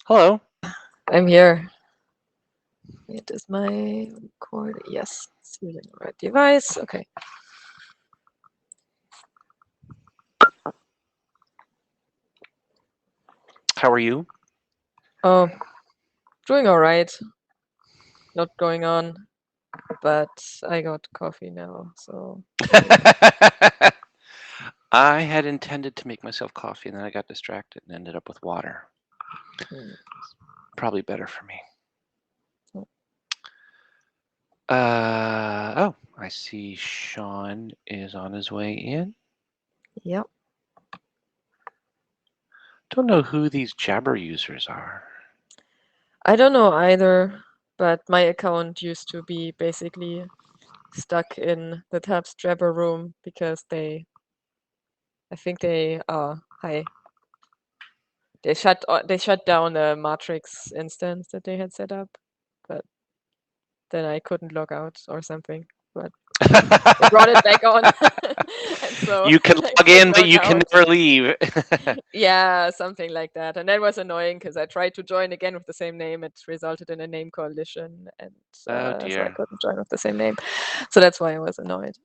Hello. I'm here. It is my record. Yes, it's using the right device. Okay. How are you? Oh, doing all right. Not going on, but I got coffee now, so. I had intended to make myself coffee and then I got distracted and ended up with water. Probably better for me. Oh, I see Sean is on his way in. Yep. Don't know who these Jabber users are. I don't know either, but my account used to be basically stuck in the TAPS-2021 room because I think hi. They shut down the Matrix instance that they had set up, but then I couldn't log out or something. But they brought it back on, and so You can I log could in, but log you can out. never leave. Yeah, something like that. And that was annoying because I tried to join again with the same name. It resulted in a name coalition, and Oh so I dear. couldn't join with the same name. So that's why I was annoyed.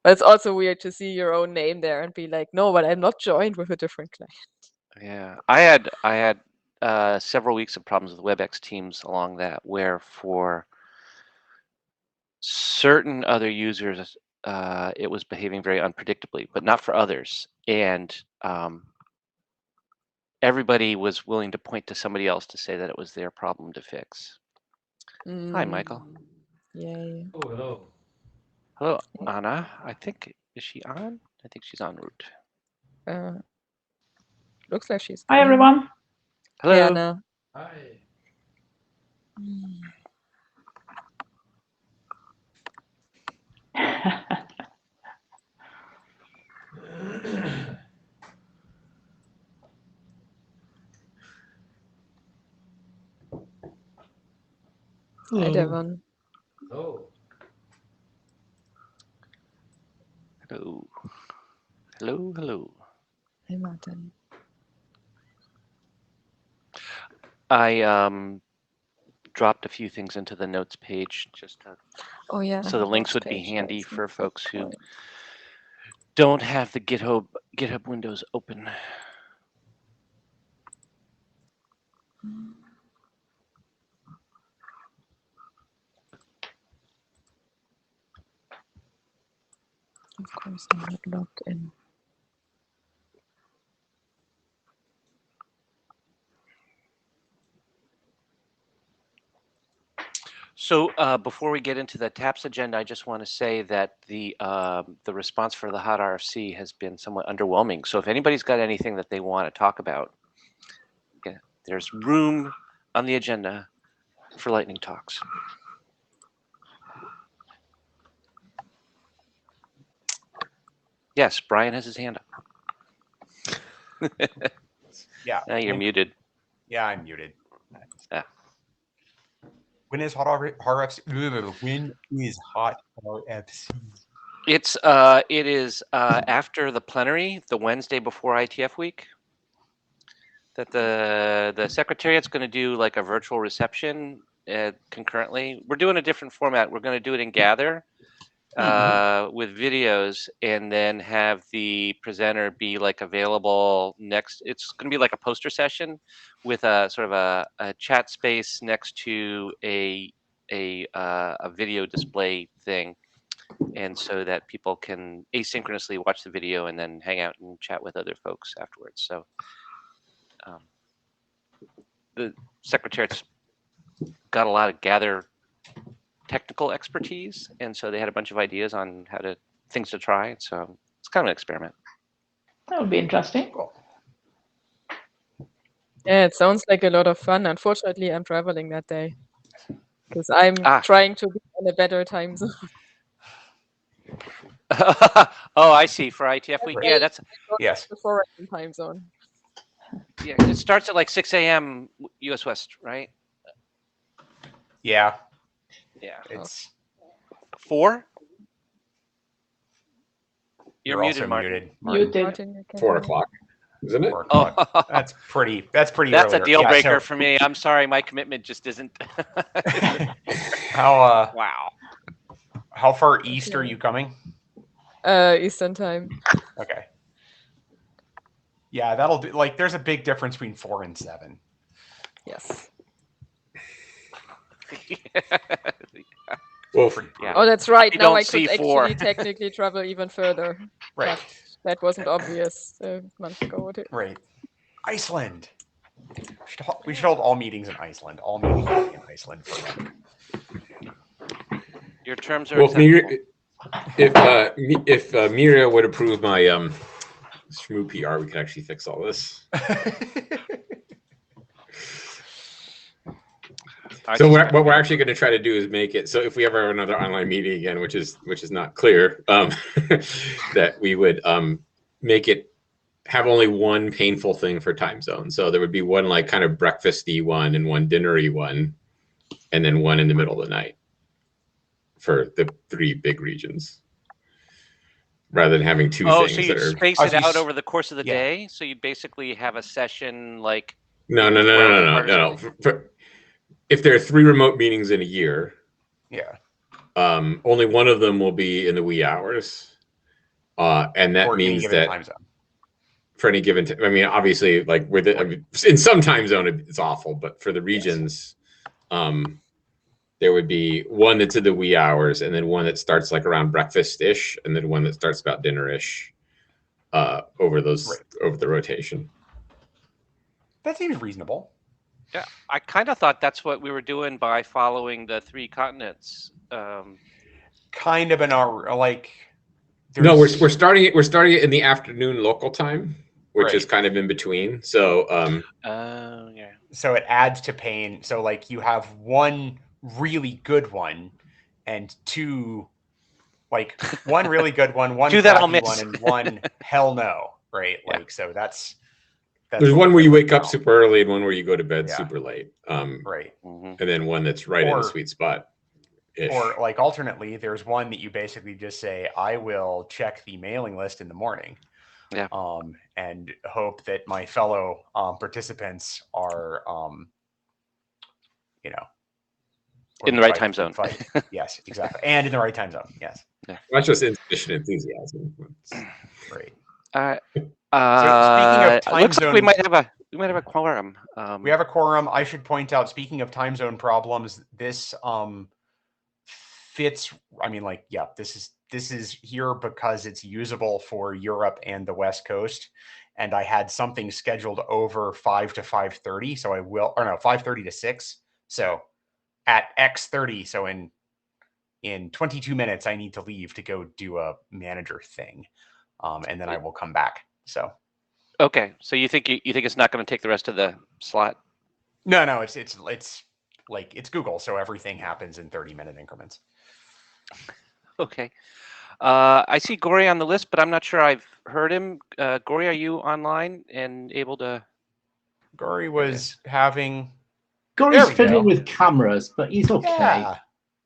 But it's also weird to see your own name there and be like, no, but I'm not joined with a different client. Yeah, I had several weeks of problems with WebEx Teams along that, where for certain other users, it was behaving very unpredictably, but not for others. And everybody was willing to point to somebody else to say that it was their problem to fix. Hi, Michael. Yay. Oh, hello. Hello, Anna. I think, is she on? I think she's en route. Uh, looks like she's. Hi, everyone. Hello. Hey, Anna. Hi. Hi, Devon. Hello. Hello. Hello, hello. Hey, Martin. I dropped a few things into the notes page just to, Oh yeah. so the links notes would be page, handy that's a for good folks who point. don't have the GitHub windows open. Of course, I'm not logged in. So before we get into the TAPS agenda, I just want to say that the response for the hot RFC has been somewhat underwhelming. So if anybody's got anything that they want to talk about, yeah, there's room on the agenda for lightning talks. Yes, Brian has his hand up. Yeah. Now you're muted. Yeah, I'm muted. Ah. When is hot RFC? When is hot RFC? It is after the plenary, the Wednesday before ITF week, that the Secretariat's going to do like a virtual reception concurrently. We're doing a different format. We're going to do it in Gather with videos, and then have the presenter be like available next. It's going to be like a poster session with a sort of a chat space next to a video display thing. And so that people can asynchronously watch the video and then hang out and chat with other folks afterwards. So the Secretariat's got a lot of Gather technical expertise, and so they had a bunch of ideas on things to try. So it's kind of an experiment. That would be interesting. Yeah, it sounds like a lot of fun. Unfortunately, I'm traveling that day because I'm trying to be in a better time zone. Oh, I see. For ITF week, yeah, that's yes. The foreign time zone. Yeah, it starts at like 6 a.m. U.S. West, right? Yeah. Yeah. It's 4. You're muted, also Martin. muted. Muted. Martin, you can 4 hear me. o'clock. isn't it? 4 o'clock. Oh, That's pretty that's early. a deal Yeah, breaker so for me. I'm sorry, my commitment just isn't. how Wow. how far east are Okay. you coming? Eastern time. Okay. Yeah, that'll do. Like, there's a big difference between 4 and 7. Yes. Well, Pretty Yeah. Oh, that's right. I Now don't I could see 4. actually technically travel even further. right, But that wasn't obvious a month ago. right. Iceland. We should hold all meetings in Iceland. All meetings will be in Iceland forever. Your terms are well, acceptable. if Miria would approve my Shmoo PR, we could actually fix all this. So what we're actually going to try to do is make it so if we ever have another online meeting again, which is not clear, that we would make it have only one painful thing for time zone. So there would be one like kind of breakfasty one and one dinnery one, and then one in the middle of the night for the 3 big regions, rather than having 2 Oh, things so that you'd are. space Oh, it so you out s- over the course of the yeah. day? So you'd basically have a session like No. If there are 3 remote meetings in a year, Yeah. only one of them will be in the wee hours, and that Or any means given that time zone. for any given I mean, obviously, like in some time zone it's awful, but for the regions, there would be one that's in the wee hours, and then one that starts like around breakfast-ish, and then one that starts about dinner-ish, over the rotation. That seems reasonable. Yeah, I kind of thought that's what we were doing by following the 3 continents. Kind of an hour, like. No, we're starting it. We're starting it in the afternoon local time, which is Right. kind of in between. So, Yeah. So it adds to pain. So like you have one really good one, and 2, like one really good one, one 2 that I'll crappy miss. one, and one hell no. Right. Yeah. Like so that's there's what one we're where you doing wake up now. super early and one where you go to bed Yeah. super late. Right. Mhm. And then one that's right in the Or- sweet spot. Or like alternately, there's one that you basically just say, I will check the mailing list in the morning. Yeah. And hope that my fellow participants are In the right time zone. Fight. Yes, exactly. And in the right time zone. Yes. Not just insufficient enthusiasm. Right. So time looks like we zone- might have a quorum. We have a quorum. I should point out, speaking of time zone problems, this fits. I mean, like, yeah, this is here because it's usable for Europe and the West Coast. And I had something scheduled over 5 to 5:30, so I will, or no, 5:30 to 6. So at X:30, so in 22 minutes, I need to leave to go do a manager thing, and then I will come back. So Okay, so you think it's not going to take the rest of the slot? no, it's like it's Google, so everything happens in 30-minute increments. Okay. I see Gory on the list, but I'm not sure I've heard him. Gory, are you online and able to? Gory was having. Gory's There we fiddling go. with cameras, but he's okay. Yeah.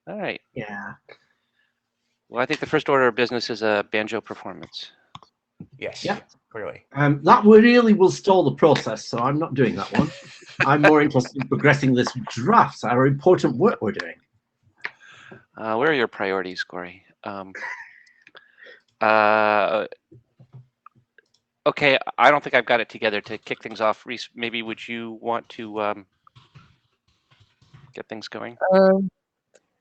All right. Yeah. Well, I think the first order of business is a banjo performance. Yes. Yeah. Clearly. That really will stall the process, so I'm not doing that one. I'm more interested in progressing this draft, our important work we're doing. Where are your priorities, Gory? Okay, I don't think I've got it together to kick things off. Reese, maybe would you want to get things going?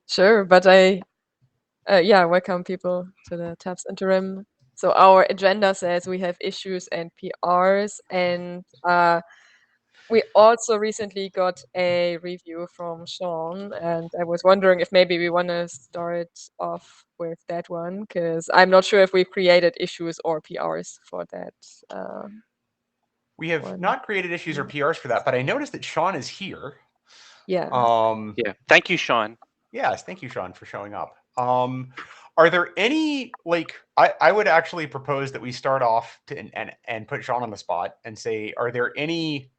Sure, but I welcome people to the TAPS interim. So our agenda says we have issues and PRs, and we also recently got a review from Sean, and I was wondering if maybe we want to start off with that one, because I'm not sure if we created issues or PRs for that. We have one. not created issues or PRs for that, but I noticed that Sean is here. Yeah. Yeah. Thank you, Sean. Yes, thank you, Sean, for showing up. Are there any, like, I would actually propose that we start off and put Sean on the spot and say, are there any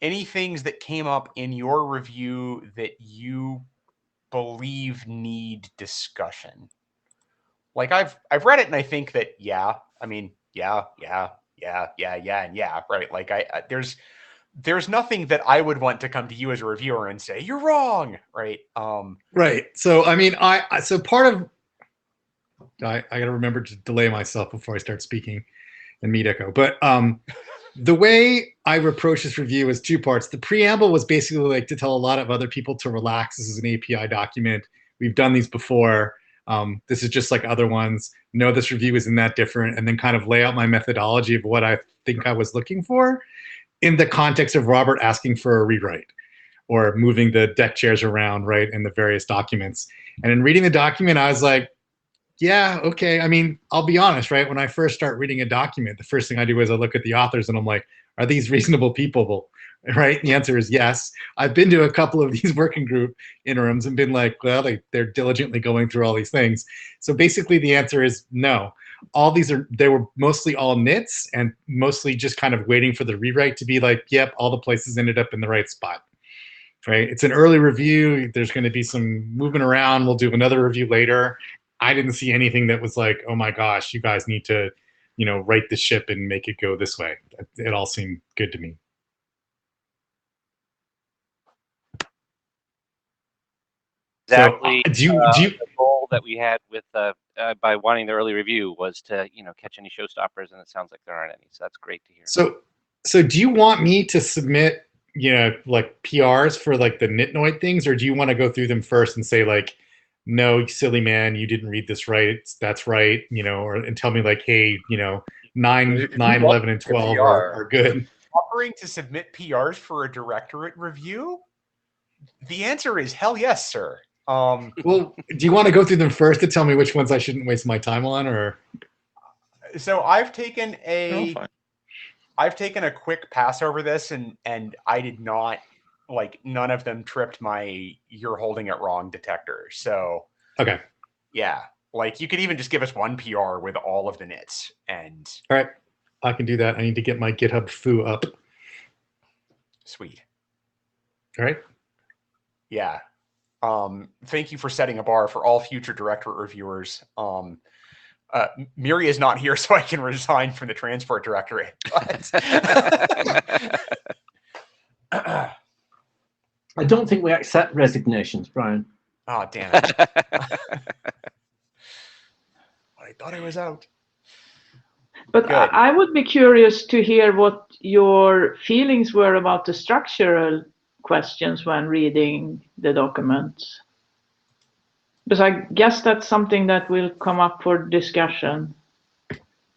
things that came up in your review that you believe need discussion? Like I've read it and I think that, yeah, yeah, and yeah, right. Like I there's nothing that I would want to come to you as a reviewer and say you're wrong, right? Right. So I mean, so part of I got to remember to delay myself before I start speaking and meet echo. But the way I approach this review is two parts. The preamble was basically like to tell a lot of other people to relax. This is an API document. We've done these before. This is just like other ones. No, this review isn't that different. And then kind of lay out my methodology of what I think I was looking for in the context of Robert asking for a rewrite or moving the deck chairs around, right, in the various documents. And in reading the document, I was like, yeah, okay. I mean, I'll be honest, right? When I first start reading a document, the first thing I do is I look at the authors and I'm like, are these reasonable people? Right? The answer is yes. I've been to a couple of these working group interims and been like, well, they're diligently going through all these things. So basically the answer is no. All these they were mostly all nits and mostly just kind of waiting for the rewrite to be like, yep, all the places ended up in the right spot. Right? It's an early review. There's going to be some moving around. We'll do another review later. I didn't see anything that was like, oh my gosh, you guys need to, right the ship and make it go this way. It all seemed good to me. Exactly. So, do you the goal that we had with by wanting the early review was to catch any showstoppers, and it sounds like there aren't any. So that's great to hear. So do you want me to submit like PRs for like the Nitnoid things, or do you want to go through them first and say like, no, silly man, you didn't read this right. That's right, and tell me like, hey, 9, 11, and 12 are good. Offering to submit PRs for a directorate review? The answer is hell yes, sir. Well, do you want to go through them first to tell me which ones I shouldn't waste my time on, or? So I've taken a quick pass over this, and I did not, like, none of them tripped my "you're holding it wrong" detector. So okay, yeah, like you could even just give us one PR with all of the nits, and all right, I can do that. I need to get my GitHub foo up. Sweet. All right. Yeah. Thank you for setting a bar for all future directorate reviewers. Miri is not here, so I can resign from the transport directorate. But I don't think we accept resignations, Brian. Oh, damn it. I thought I was out. But I would be curious to hear what your feelings were about the structural questions when reading the documents. Because I guess that's something that will come up for discussion.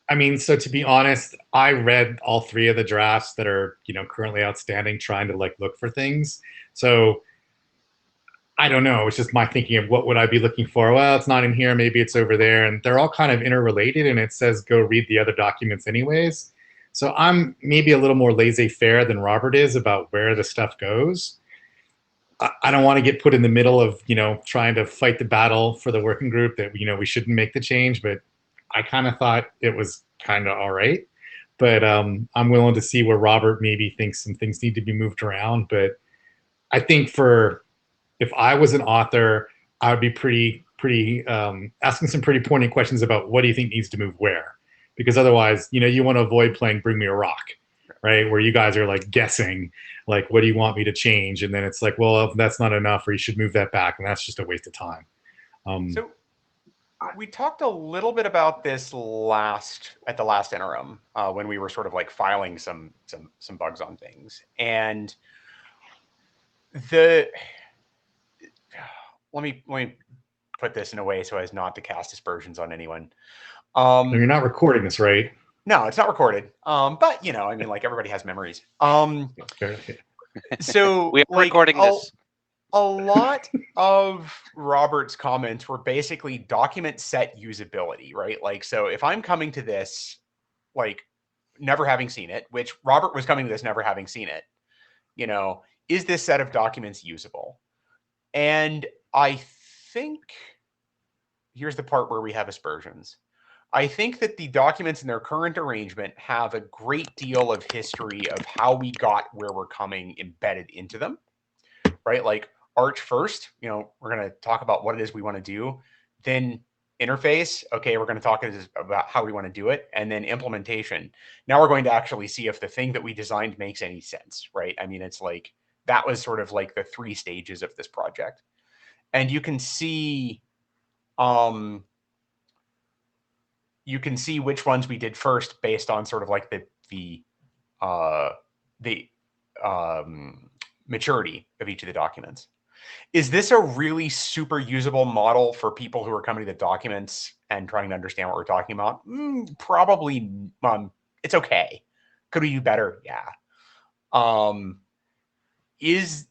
I mean, so to be honest, I read all 3 of the drafts that are, currently outstanding, trying to like look for things. So I don't know. It's just my thinking of what would I be looking for? Well, it's not in here. Maybe it's over there. And they're all kind of interrelated. And it says go read the other documents anyways. So I'm maybe a little more laissez-faire than Robert is about where the stuff goes. I don't want to get put in the middle of, trying to fight the battle for the working group that, we shouldn't make the change. But I kind of thought it was kind of all right. But I'm willing to see where Robert maybe thinks some things need to be moved around. But I think if I was an author, I would be pretty asking some pretty poignant questions about what do you think needs to move where? Because otherwise, you want to avoid playing Bring Me a Rock, right? Where you guys are like guessing, like, what do you want me to change? And then it's like, well, that's not enough, or you should move that back. And that's just a waste of time. So we talked a little bit about this at the last interim when we were sort of like filing some bugs on things. And let me put this in a way so as not to cast aspersions on anyone. You're not recording this, right? No, it's not recorded. But I mean, like, everybody has memories. So we are recording this. A lot of Robert's comments were basically document set usability, right? Like, so if I'm coming to this, like, never having seen it, which Robert was coming to this never having seen it, is this set of documents usable? And I think here's the part where we have aspersions. I think that the documents in their current arrangement have a great deal of history of how we got where we're coming embedded into them, right? Like, Arch first, we're going to talk about what it is we want to do. Then interface. Okay, we're going to talk about how we want to do it, and then implementation. Now we're going to actually see if the thing that we designed makes any sense, right? I mean, it's like that was sort of like the 3 stages of this project, and you can see which ones we did first based on sort of like the maturity of each of the documents. Is this a really super usable model for people who are coming to the documents and trying to understand what we're talking about? Probably. It's okay. Could we do better? Yeah. Is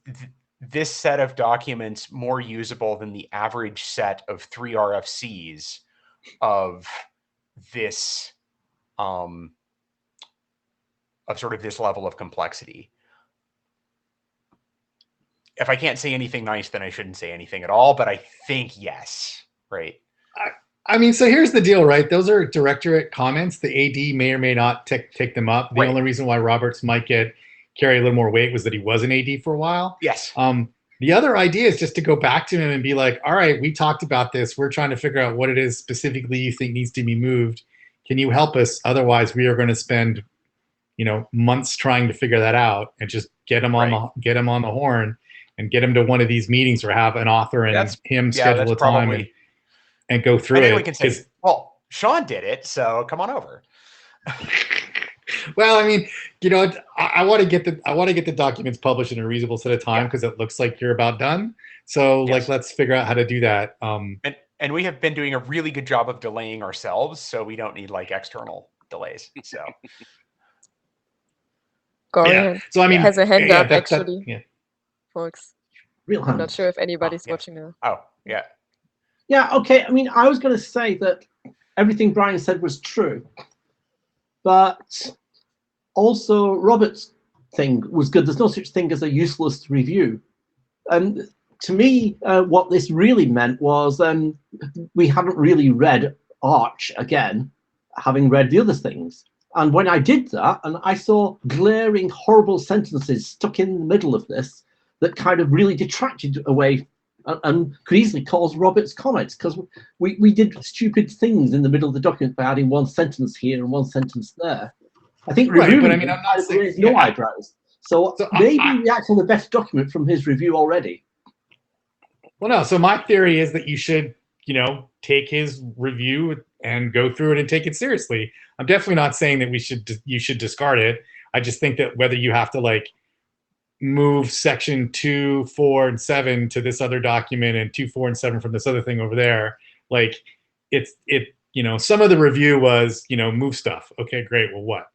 this set of documents more usable than the average set of 3 RFCs of this, of sort of this level of complexity? If I can't say anything nice, then I shouldn't say anything at all, but I think yes, right? I mean, so here's the deal, right? Those are directorate comments. The AD may or may not take them up. The only reason why Roberts might carry a little more weight was that he was an AD for a while. Yes. The other idea is just to go back to him and be like, all right, we talked about this. We're trying to figure out what it is specifically you think needs to be moved. Can you help us? Otherwise, we are going to spend, months trying to figure that out, and just get him on the horn and get him to one of these meetings, or have an author and him schedule a time and go through it. We can say, well, Sean did it, so come on over. Well, I mean, I want to get the documents published in a reasonable set of time, because it looks like you're about done. So let's figure out how to do that. And we have been doing a really good job of delaying ourselves, so we don't need external delays. So Gorian So I mean, has a hand up actually. Folks. Real hand. I'm not sure if anybody's watching now. Oh, yeah. Yeah, okay. I mean, I was going to say that everything Brian said was true, but also Robert's thing was good. There's no such thing as a useless review. And to me, what this really meant was we haven't really read Arch again, having read the other things. And when I did that, and I saw glaring, horrible sentences stuck in the middle of this that kind of really detracted away and could easily cause Robert's comments, because we did stupid things in the middle of the document by adding one sentence here and one sentence there. I think reviewing but I mean, I'm not saying no eyebrows. So maybe we actually have a better document from his review already. Well, no. So my theory is that you should, take his review and go through it and take it seriously. I'm definitely not saying that you should discard it. I just think that whether you have to move section 2, 4, and 7 to this other document, and 2, 4, and 7 from this other thing over there, some of the review was, move stuff. Okay, great. Well, what?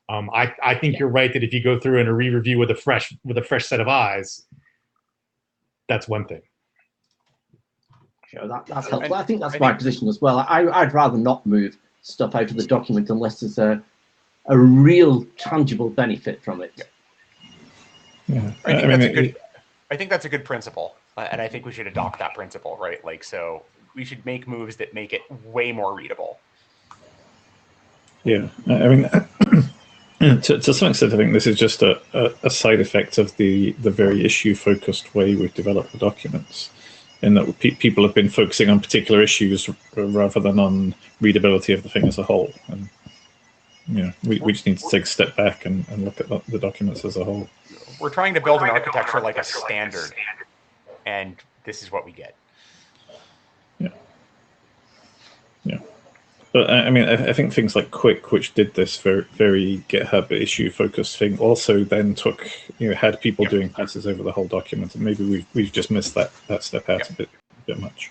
I think you're right that if you go through and a re-review with a fresh set of eyes, that's one thing. Sure, that's helpful. I think that's my position as well. I'd rather not move stuff out of the document unless there's a real tangible benefit from it. Yeah, I think that's a good principle, and I think we should adopt that principle, right? So we should make moves that make it way more readable. Yeah, I mean, to some extent, I think this is just a side effect of the very issue-focused way we've developed the documents, in that people have been focusing on particular issues rather than on readability of the thing as a whole. And we just need to take a step back and look at the documents as a whole. We're trying to build an architecture like a standard, and this is what we get. Yeah. But I mean, I think things like Quick, which did this very GitHub issue-focused thing, also then had people doing passes over the whole document, and maybe we've just missed that step out a bit much.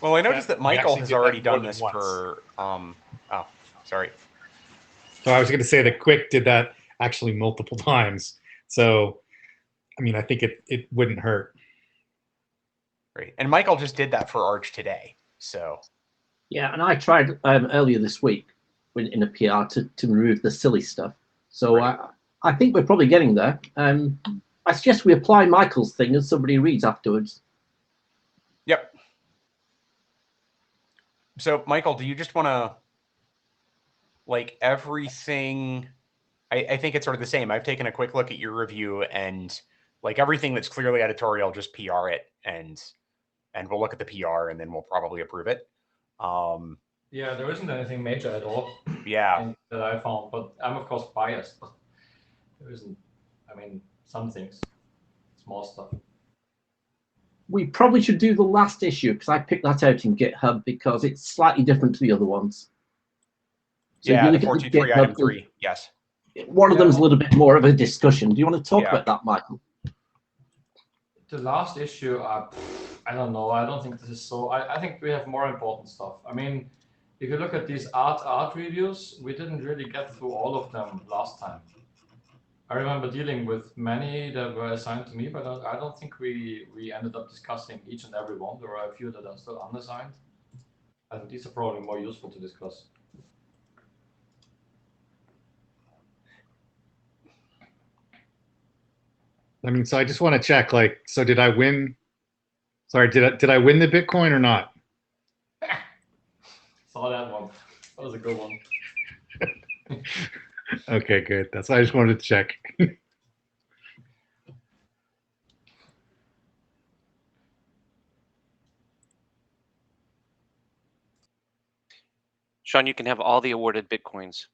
Well, I noticed that Michael has already done this for. Sorry. So I was going to say that Quick did that actually multiple times. So, I mean, I think it wouldn't hurt. Right, and Michael just did that for Arch today. So. Yeah, and I tried earlier this week in a PR to remove the silly stuff. So I think we're probably getting there. I suggest we apply Michael's thing as somebody reads afterwards. Yep. So, Michael, do you just want to, everything? I think it's sort of the same. I've taken a quick look at your review, and everything that's clearly editorial, just PR it, and we'll look at the PR, and then we'll probably approve it. Yeah, there isn't anything major at all. Yeah. That I found, but I'm of course biased. But there isn't. I mean, some things, small stuff. We probably should do the last issue because I picked that out in GitHub because it's slightly different to the other ones. So yeah, if you the look at the 423 item GitHub, 3. Yes. one of them is a little bit more of a discussion. Do you want to talk about that, Michael? The last issue, I don't know. I don't think this is so. I think we have more important stuff. I mean, if you look at these art reviews, we didn't really get through all of them last time. I remember dealing with many that were assigned to me, but I don't think we ended up discussing each and every one. There are a few that are still unassigned. I think these are probably more useful to discuss. I mean, so I just want to check, like, so did I win? Sorry, did I win the Bitcoin or not? Saw that one. That was a good one. Okay, good. That's why I just wanted to check. Sean, you can have all the awarded Bitcoins.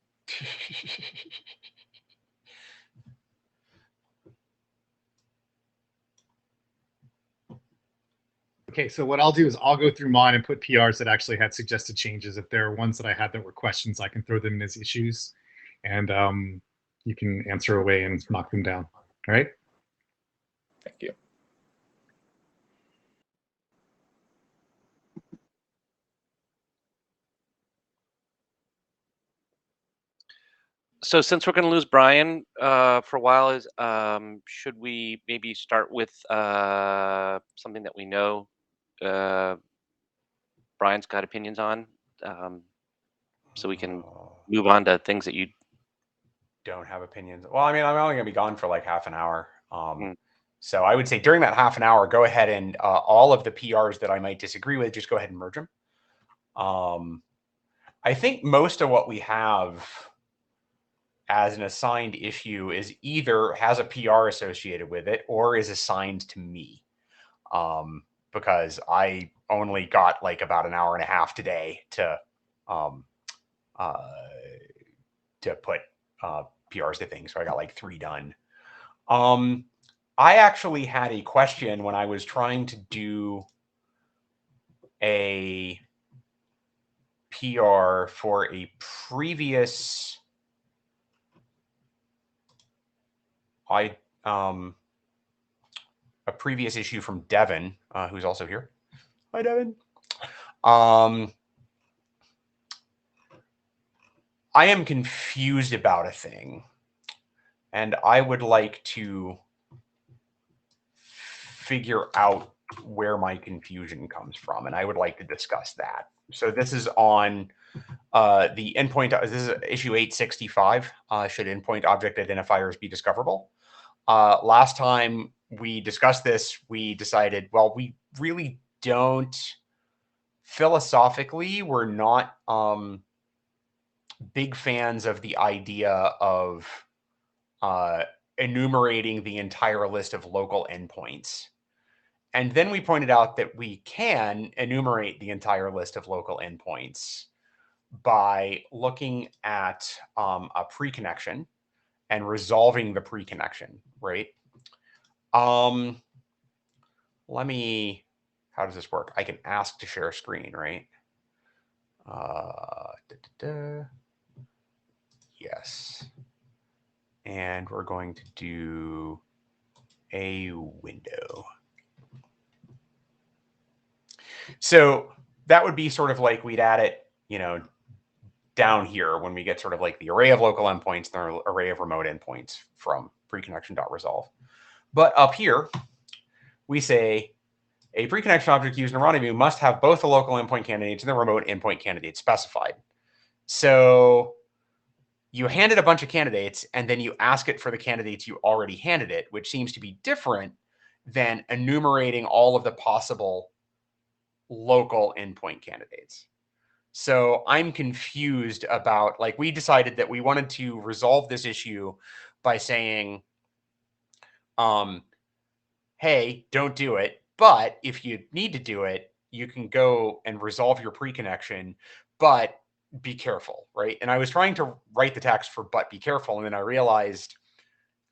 Okay, so what I'll do is I'll go through mine and put PRs that actually had suggested changes. If there are ones that I had that were questions, I can throw them in as issues, and you can answer away and knock them down. All right? Thank you. So since we're going to lose Brian for a while, should we maybe start with something that we know Brian's got opinions on, so we can move on to things that you don't have opinions? Well, I mean, I'm only going to be gone for like half an hour. So I would say during that half an hour, go ahead and all of the PRs that I might disagree with, just go ahead and merge them. I think most of what we have as an assigned issue is either has a PR associated with it or is assigned to me. Because I only got like about an hour and a half today to put PRs to things. So I got like 3 done. I actually had a question when I was trying to do a PR for a previous a previous issue from Devin, who's also here. Hi, Devin. I am confused about a thing, and I would like to figure out where my confusion comes from, and I would like to discuss that. So this is on the endpoint. This is issue 865. Should endpoint object identifiers be discoverable? Last time we discussed this, we decided, well, we really don't. Philosophically, we're not big fans of the idea of enumerating the entire list of local endpoints. And then we pointed out that we can enumerate the entire list of local endpoints by looking at a pre-connection and resolving the pre-connection, right? Let me, how does this work? I can ask to share a screen, right? Yes. And we're going to do a window. So that would be sort of like we'd add it, you know, down here when we get sort of like the array of local endpoints, the array of remote endpoints from preconnection.resolve. But up here, we say a preconnection object used in a rendezvous must have both the local endpoint candidates and the remote endpoint candidates specified. So you hand it a bunch of candidates, and then you ask it for the candidates you already handed it, which seems to be different than enumerating all of the possible local endpoint candidates. So I'm confused about, like, we decided that we wanted to resolve this issue by saying, hey, don't do it. But if you need to do it, you can go and resolve your pre-connection, but be careful, right? And I was trying to write the text for "but be careful," and then I realized,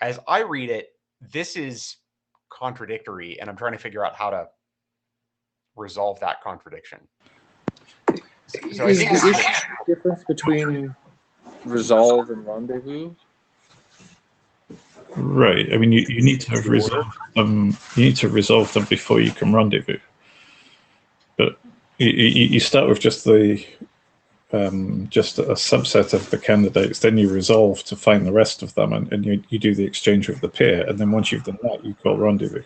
as I read it, this is contradictory, and I'm trying to figure out how to resolve that contradiction. So I Is think the difference between resolve and rendezvous? Right. I mean, you need to have resolved them. You need to resolve them before you can rendezvous. But you start with just the just a subset of the candidates, then you resolve to find the rest of them, and you do the exchange with the peer, and then once you've done that, you call rendezvous.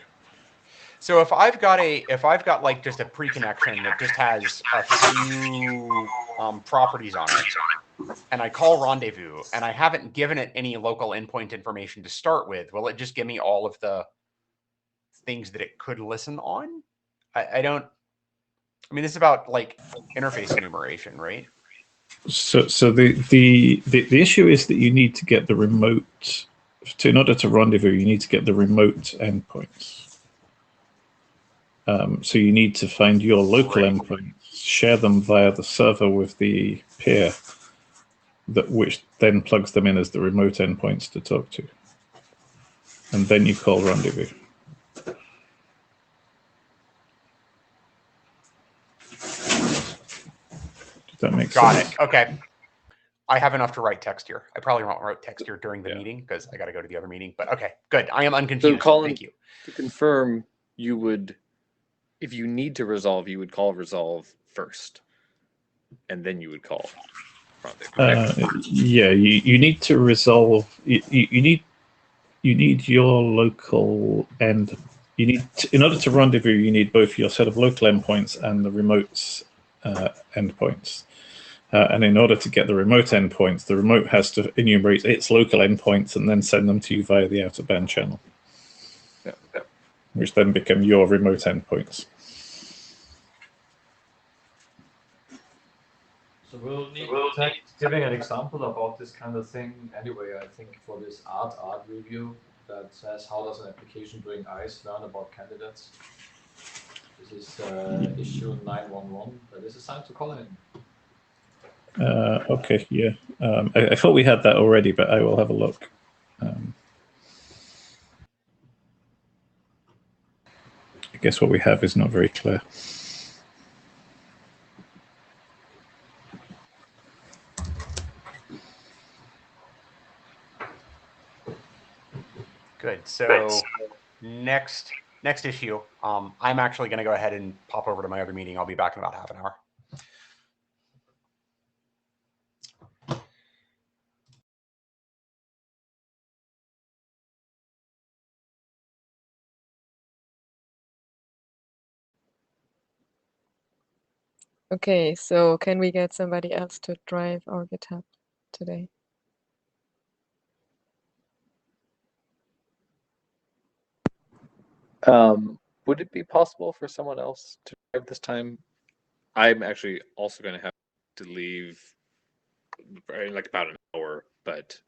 So if I've got like just a pre-connection that just has a few properties on it, and I call rendezvous, and I haven't given it any local endpoint information to start with, will it just give me all of the things that it could listen on? I don't. I mean, this is about like interface enumeration, right? So the issue is that you need to get the remote. In order to rendezvous, you need to get the remote endpoints. So you need to find your local endpoints, share them via the server with the peer, which then plugs them in as the remote endpoints to talk to. And then you call rendezvous. Does that make sense? Got it. Okay. I have enough to write text here. I probably won't write text here during the meeting because I got to go to the other meeting. But okay, good. I am unconfused. So Colin, thank you. To confirm, you would, if you need to resolve, you would call resolve first, and then you would call rendezvous. Yeah, you need to resolve. You need your local end. You need in order to rendezvous, you need both your set of local endpoints and the remote endpoints. And in order to get the remote endpoints, the remote has to enumerate its local endpoints and then send them to you via the out-of-band channel, which then become your remote endpoints. So we'll need giving an example about this kind of thing anyway, I think, for this art review that says how does an application doing ICE learn about candidates. This is issue 911, but this is time to call in. Okay, yeah. I thought we had that already, but I will have a look. I guess what we have is not very clear. Good. So next issue, I'm actually going to go ahead and pop over to my other meeting. I'll be back in about half an hour. Okay, so can we get somebody else to drive our GitHub today? Would it be possible for someone else to drive this time? I'm actually also going to have to leave in like about an hour, but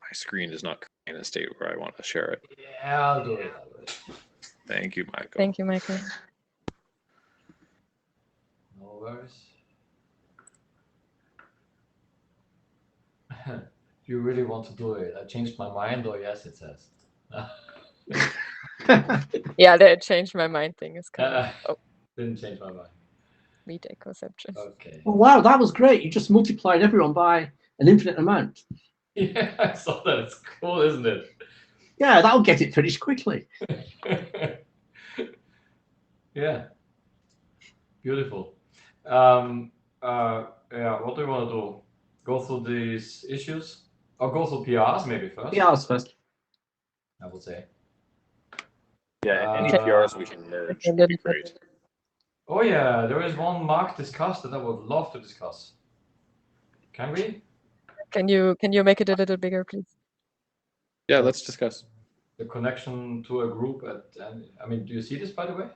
my screen is not in a state where I want to share it. Yeah, I'll do it. Thank you, Michael. Thank you, Michael. No worries. Do you really want to do it? I changed my mind, or yes, it says. Yeah, the changed my mind thing is kind of Didn't change my mind. meat conception. Okay. Oh, wow, that was great. You just multiplied everyone by an infinite amount. Yeah, I saw that. It's cool, isn't it? Yeah, that'll get it finished quickly. Yeah. Beautiful. Yeah, what do you want to do? Go through these issues? Or go through PRs maybe first? PRs first. I would say. Yeah, any PRs we can merge would be great. Oh yeah, there is one Mark discussed that I would love to discuss. Can we? Can you make it a little bigger, please? Yeah, let's discuss. The connection to a group I mean, do you see this, by the way?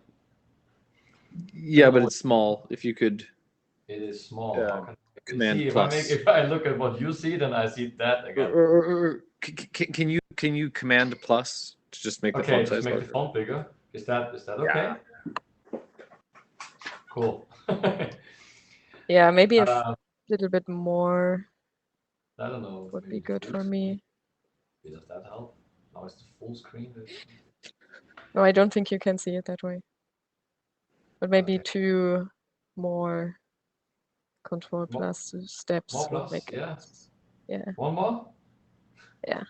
Yeah, but it's small. If you could. It is small. Command plus. If I look at what you see, then I see that again. Can you command plus to just make the font size make larger? the font bigger. Is that okay? Cool. Yeah, maybe a little bit more I don't know. would be maybe good full for me. screen. Does that help? Now it's the full screen. No, I don't think you can see it that way. But maybe Okay. 2 more Control More- plus steps more would plus, make yeah. it. Yeah. One more? Yeah.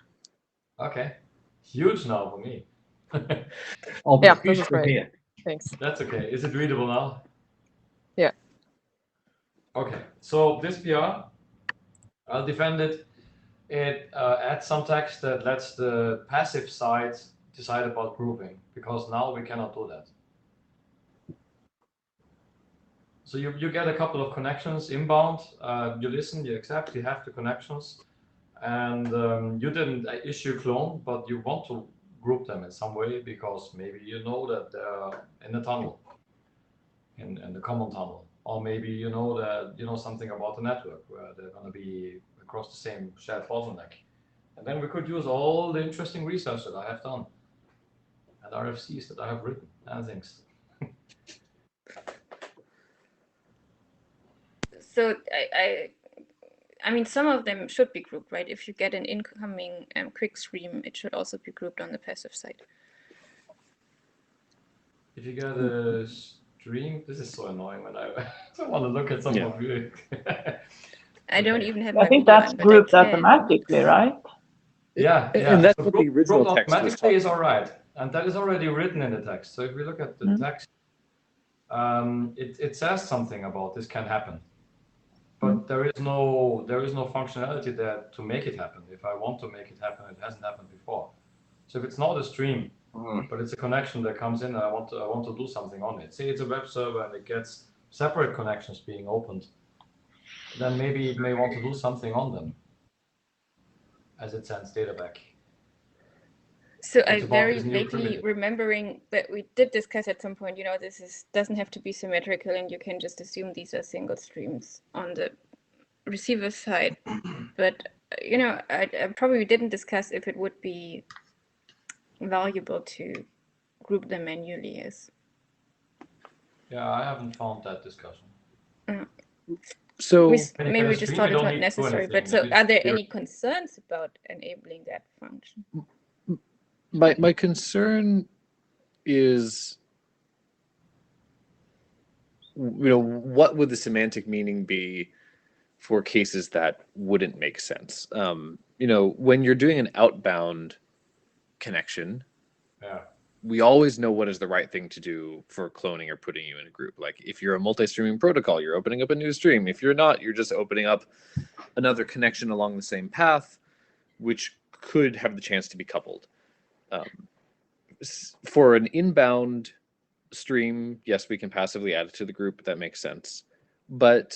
Okay. Huge now for me. Oh, Yeah, but this huge is for great. here. Thanks. That's okay. Is it readable now? Yeah. Okay. So this PR, I'll defend it. It adds some text that lets the passive side decide about grouping, because now we cannot do that. So you get a couple of connections inbound, you listen, you accept, you have the connections, and you didn't issue clone, but you want to group them in some way because maybe you know that they're in the tunnel, in the common tunnel, or maybe you know that you know something about the network where they're going to be across the same shared bottleneck. And then we could use all the interesting research that I have done and RFCs that I have written and things. So I mean, some of them should be grouped, right? If you get an incoming quick stream, it should also be grouped on the passive side. If you get a stream, this is so annoying when I don't want to look at some of you. I don't even have I my think video that's on, but grouped I can. automatically, right? Yeah, And that's so what the original group text was automatically talking is all right, and that is already written in the text. So if we look at the text, it says something about this can happen, but there is no functionality there to make it happen. If I want to make it happen, it hasn't happened before. So if it's not a stream, but it's a connection that comes in, and I want to do something on it. Say it's a web server and it gets separate connections being opened, then maybe it may want to do something on them as it sends data back. So I very vaguely remembering that we did discuss at some point, this doesn't have to be symmetrical, and you can just assume these are single streams on the receiver side. But I probably didn't discuss if it would be valuable to group them manually as. Yeah, I haven't found that discussion. So maybe we just thought it's not necessary. But so, are there any concerns about enabling that function? My concern is, what would the semantic meaning be for cases that wouldn't make sense? When you're doing an outbound connection, we always know what is the right thing to do for cloning or putting you in a group. Like if you're a multi-streaming protocol, you're opening up a new stream. If you're not, you're just opening up another connection along the same path, which could have the chance to be coupled. For an inbound stream, yes, we can passively add it to the group. That makes sense. But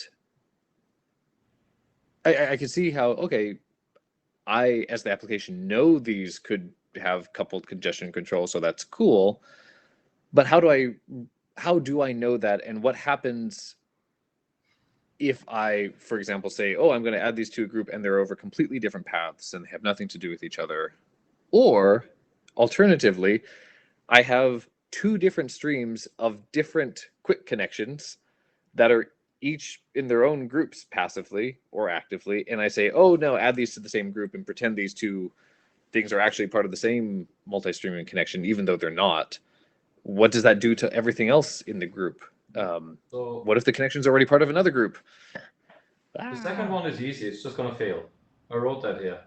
I can see how, okay, I, as the application, know these could have coupled congestion control, so that's cool. But how do I know that, and what happens if I, for example, say, oh, I'm going to add these to a group and they're over completely different paths and they have nothing to do with each other? Or alternatively, I have 2 different streams of different quick connections that are each in their own groups passively or actively, and I say, oh no, add these to the same group and pretend these 2 things are actually part of the same multi-streaming connection, even though they're not. What does that do to everything else in the group? So what if the connection's already part of another group? The second one is easy. It's just going to fail. I wrote that here.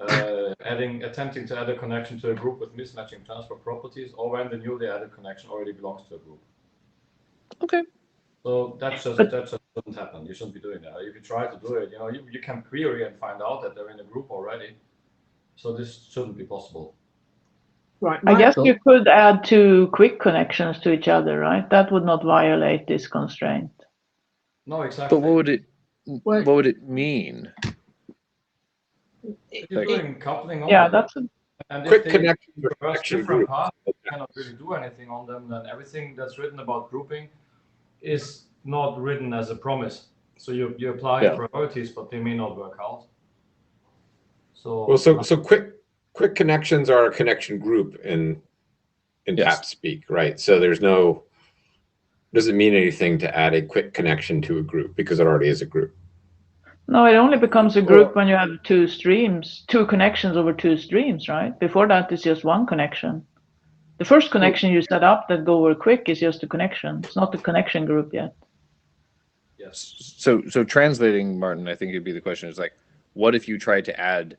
Attempting to add a connection to a group with mismatching transfer properties, or when the newly added connection already belongs to a group. Okay. So that just doesn't happen. You shouldn't be doing that. If you try to do it, you can query and find out that they're in a group already. So this shouldn't be possible. Right. I guess you could add 2 quick connections to each other, right? That would not violate this constraint. No, exactly. But what would it mean? If you're doing coupling on Yeah, them, that's and Quick if they connection traverse different paths, you cannot really do anything on them, then everything that's written about grouping is not written as a promise. So you apply priorities, but they may not work out. So quick connections are a connection group in TAPS speak, right? So there's no does it mean anything to add a quick connection to a group because it already is a group? No, it only becomes a group when you have two streams, two connections over two streams, right? Before that, it's just one connection. The first connection you set up that go over quick is just a connection. It's not the connection group yet. Yes. So translating, Martin, I think it'd be the question is like, what if you tried to add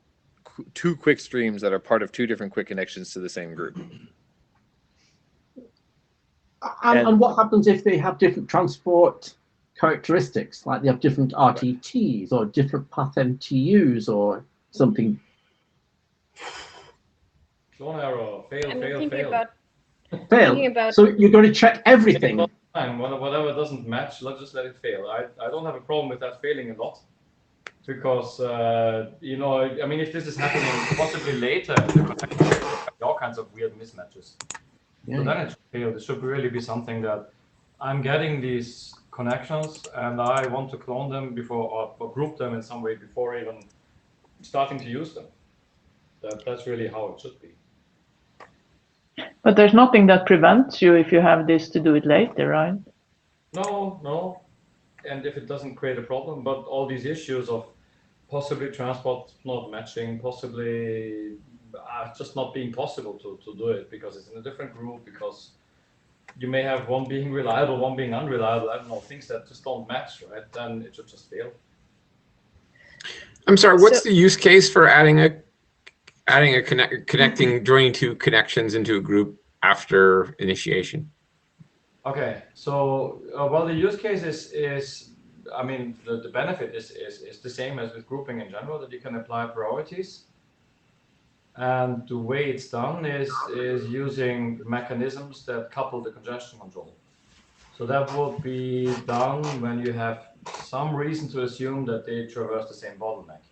two quick streams that are part of two different quick connections to the same group? And what happens if they have different transport characteristics, like they have different RTTs or different path MTUs or something? Clone error, fail. Thinking about So you're going to check everything. Whatever doesn't match, let's just let it fail. I don't have a problem with that failing a lot, because you know, I mean, if this is happening possibly later, all kinds of weird mismatches. Yeah. So then it should fail. It should really be something that I'm getting these connections and I want to clone them before or group them in some way before even starting to use them. That's really how it should be. But there's nothing that prevents you if you have this to do it later, right? No. And if it doesn't create a problem, but all these issues of possibly transport not matching, possibly just not being possible to do it because it's in a different group, because you may have one being reliable, one being unreliable, I don't know, things that just don't match, right? Then it should just fail. I'm sorry, what's the use case for connecting, joining two connections into a group after initiation? Okay, so well, the use case is I mean, the benefit is the same as with grouping in general, that you can apply priorities. And the way it's done is using mechanisms that couple the congestion control. So that would be done when you have some reason to assume that they traverse the same bottleneck.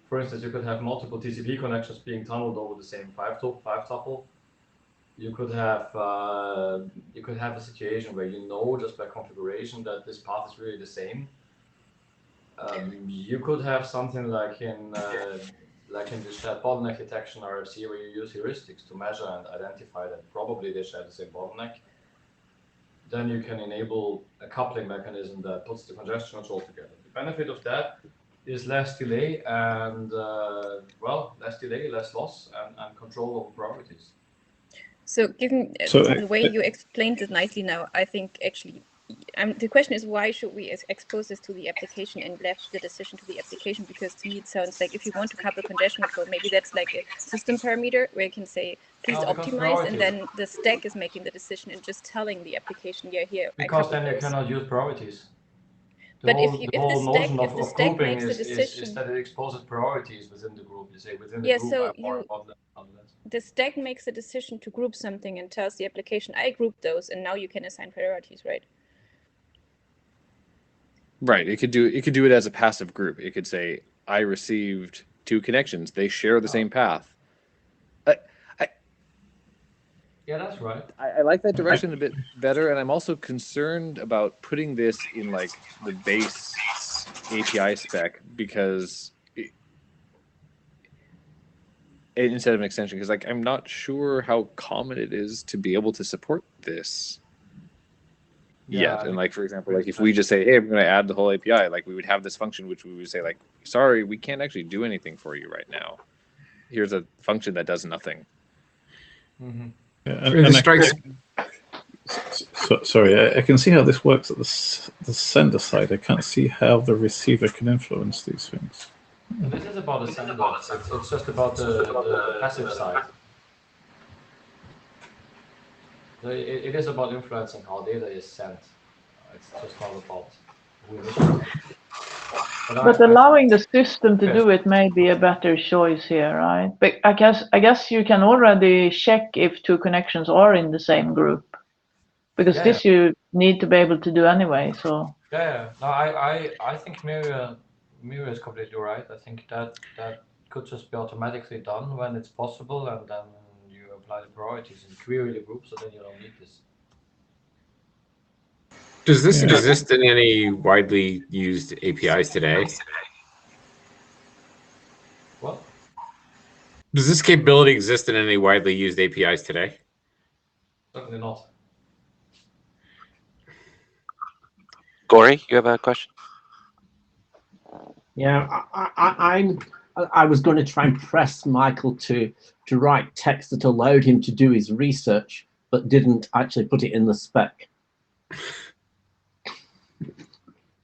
For instance, you could have multiple TCP connections being tunneled over the same five tuple. You could have a situation where you know just by configuration that this path is really the same. You could have something like in the shared bottleneck detection RFC, where you use heuristics to measure and identify that probably they share the same bottleneck. Then you can enable a coupling mechanism that puts the congestion control together. The benefit of that is less delay and less delay, less loss, and control over priorities. So given the way you explained it nicely now, I think actually the question is, why should we expose this to the application and left the decision to the application? Because to me it sounds like if you want to couple congestion control, maybe that's like a system parameter where you can say, please optimize, and then the stack is making the decision and just telling the application, yeah, here. Because then you cannot use priorities. The notion of the stack grouping makes the decision, is that it exposes priorities within the group. You say within the group, the stack makes a decision to group something and tells the application, I group those, and now you can assign priorities, right? Right. It could do it as a passive group. It could say, I received two connections. They share the same path. Yeah, that's right. I like that direction a bit better, and I'm also concerned about putting this in like the base API spec because instead of an extension, because like I'm not sure how common it is to be able to support this yet. And like, for example, like if we just say, hey, I'm going to add the whole API, like we would have this function which we would say like, sorry, we can't actually do anything for you right now. Here's a function that does nothing. Mm-hmm. Sorry, I can see how this works at the sender side. I can't see how the receiver can influence these things. This is about the sender. It's just about the passive side. It is about influencing how data is sent. It's just not about who initiates it. But allowing the system to do it may be a better choice here, right? But I guess you can already check if two connections are in the same group, because this you need to be able to do anyway. So no, I think Miria is completely right. I think that could just be automatically done when it's possible, and then you apply the priorities and query the group, so then you don't need this. Does this exist in any widely used APIs today? What? Does this capability exist in any widely used APIs today? Certainly not. Gory, you have a question? Yeah, I was going to try and press Michael to write text that allowed him to do his research, but didn't actually put it in the spec.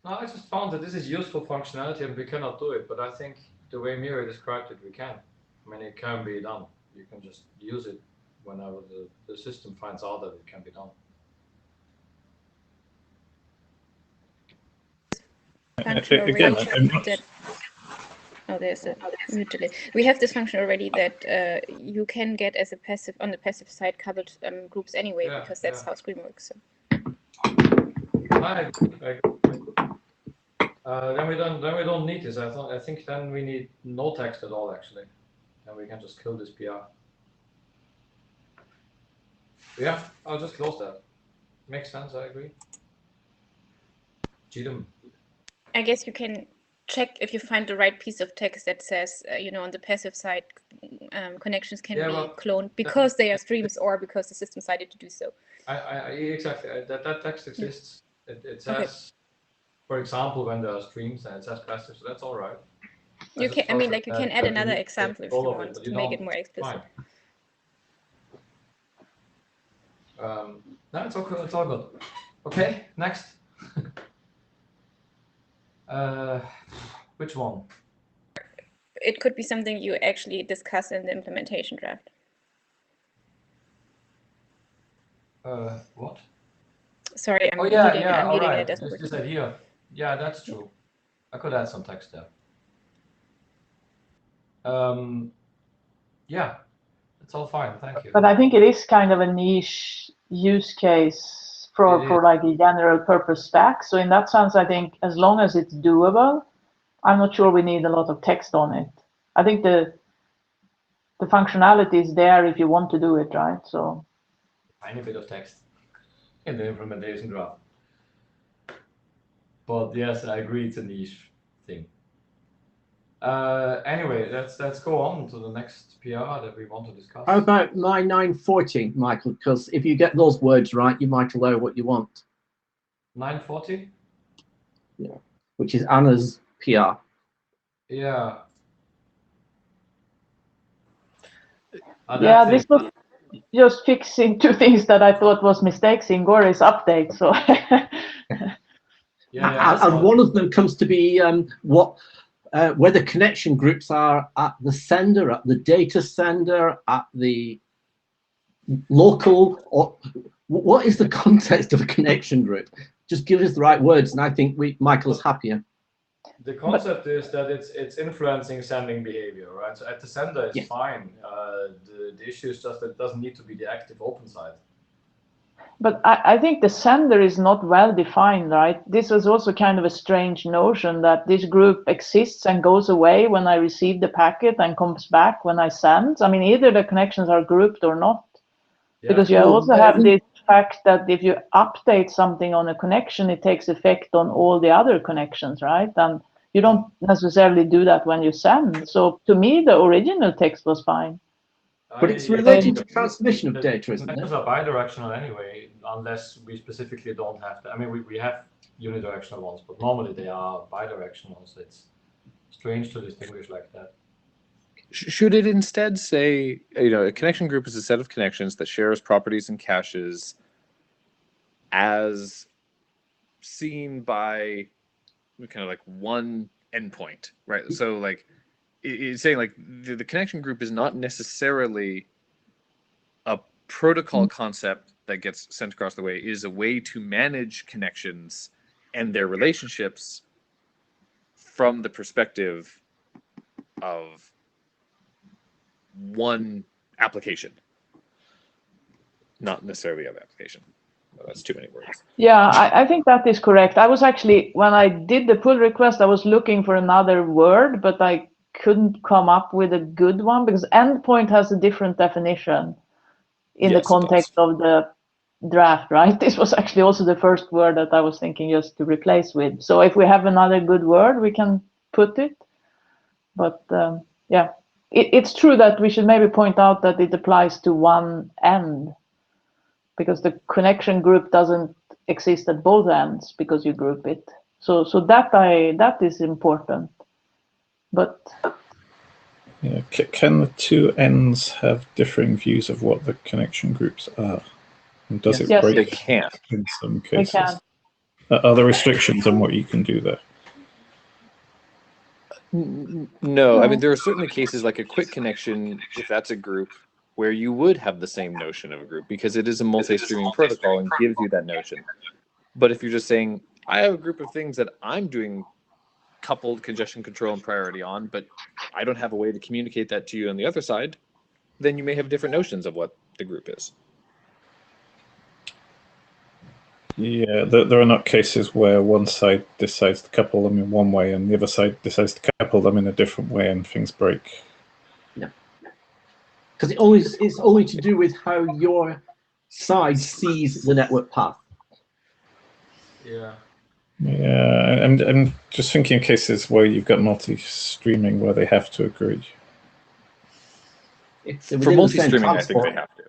No, I just found that this is useful functionality and we cannot do it, but I think the way Mira described it, we can. I mean, it can be done. You can just use it whenever the system finds out that it can be done. Function already Again, that, oh, there's a mute delay. We have this function already that you can get as a passive on the passive side coupled groups anyway, because that's how Screen works. So. I agree. Then we don't need this. I think then we need no text at all actually. Then we can just kill this PR. Yeah, I'll just close that. Makes sense, I agree. GDM. I guess you can check if you find the right piece of text that says, on the passive side, connections can be cloned because they are streams or because the system decided to do so. Exactly. That text exists. It says, for example, when there are streams and it says passive, so that's all right. You can, you can add another example if you want to make it more explicit. No, it's okay. It's all good. Okay, next. Which one? It could be something you actually discuss in the implementation draft. What? Sorry, I'm muting it. It doesn't work. This idea. Yeah, that's true. I could add some text there. Yeah, it's all fine. Thank you. But I think it is kind of a niche use case for like a general purpose stack. So in that sense, I think as long as it's doable, I'm not sure we need a lot of text on it. I think the functionality is there if you want to do it, right? So tiny bit of text in the implementation draft. But yes, I agree, it's a niche thing. Anyway, let's go on to the next PR that we want to discuss. How about my 940, Michael? Because if you get those words right, you might allow what you want. 940? Yeah, which is Anna's PR. Yeah. Yeah, this was just fixing two things that I thought was mistakes in Gore's update. So. And one of them comes to be whether connection groups are at the sender, at the data sender, at the local, or what is the context of a connection group? Just give us the right words, and I think Michael's happier. The concept is that it's influencing sending behavior, right? So at the sender, it's fine. The issue is just that it doesn't need to be the active open side. But I think the sender is not well defined, right? This was also kind of a strange notion that this group exists and goes away when I receive the packet and comes back when I send. I mean, either the connections are grouped or not. Yeah. Because you also have this fact that if you update something on a connection, it takes effect on all the other connections, right? And you don't necessarily do that when you send. So to me, the original text was fine. But it's related to transmission of data, isn't it? Connections are bidirectional anyway, unless we specifically don't have to. I mean, we have unidirectional ones, but normally they are bidirectional, so it's strange to distinguish like that. Should it instead say, a connection group is a set of connections that shares properties and caches as seen by kind of like one endpoint, right? So like, it's saying like the connection group is not necessarily a protocol concept that gets sent across the way. It is a way to manage connections and their relationships from the perspective of one application, not necessarily the other application. Well, that's too many words. Yeah, I think that is correct. I was actually, when I did the pull request, I was looking for another word, but I couldn't come up with a good one because endpoint has a different definition in the context of the draft, right? This was actually also the first word that I was thinking just to replace with. So if we have another good word, we can put it. But yeah, it's true that we should maybe point out that it applies to one end. because the connection group doesn't exist at both ends because you group it. So that is important. But yeah, can the two ends have differing views of what the connection groups are? And does it Yes, break They can. in some they cases? can. Are there restrictions on what you can do there? No, I mean, there are certainly cases like a quick connection, if that's a group, where you would have the same notion of a group because it is a multi-streaming protocol and gives you that notion. But if you're just saying, I have a group of things that I'm doing coupled congestion control and priority on, but I don't have a way to communicate that to you on the other side, then you may have different notions of what the group is. Yeah, there are not cases where one side decides to couple them in one way and the other side decides to couple them in a different way and things break. No, because it's only to do with how your side sees the network path. Yeah. Yeah, and I'm just thinking of cases where you've got multi-streaming where they have to agree. For multi-streaming, I think they have to.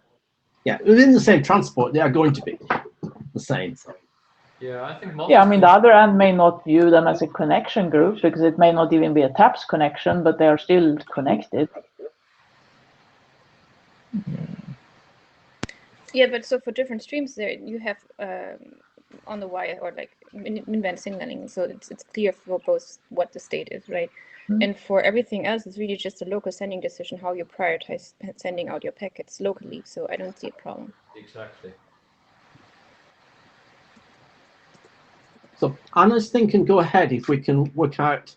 Yeah, within the same transport, they are going to be the same. Yeah, I think Yeah, I mean, the other end may not view them as a connection group because it may not even be a TAPS connection, but they are still connected. Yeah, but so for different streams, there you have on the wire or like min-band signaling, so it's clear for both what the state is, right? Mm-hmm. And for everything else, it's really just a local sending decision how you prioritize sending out your packets locally. So I don't see a problem. Exactly. So Anna's thing can go ahead if we can work out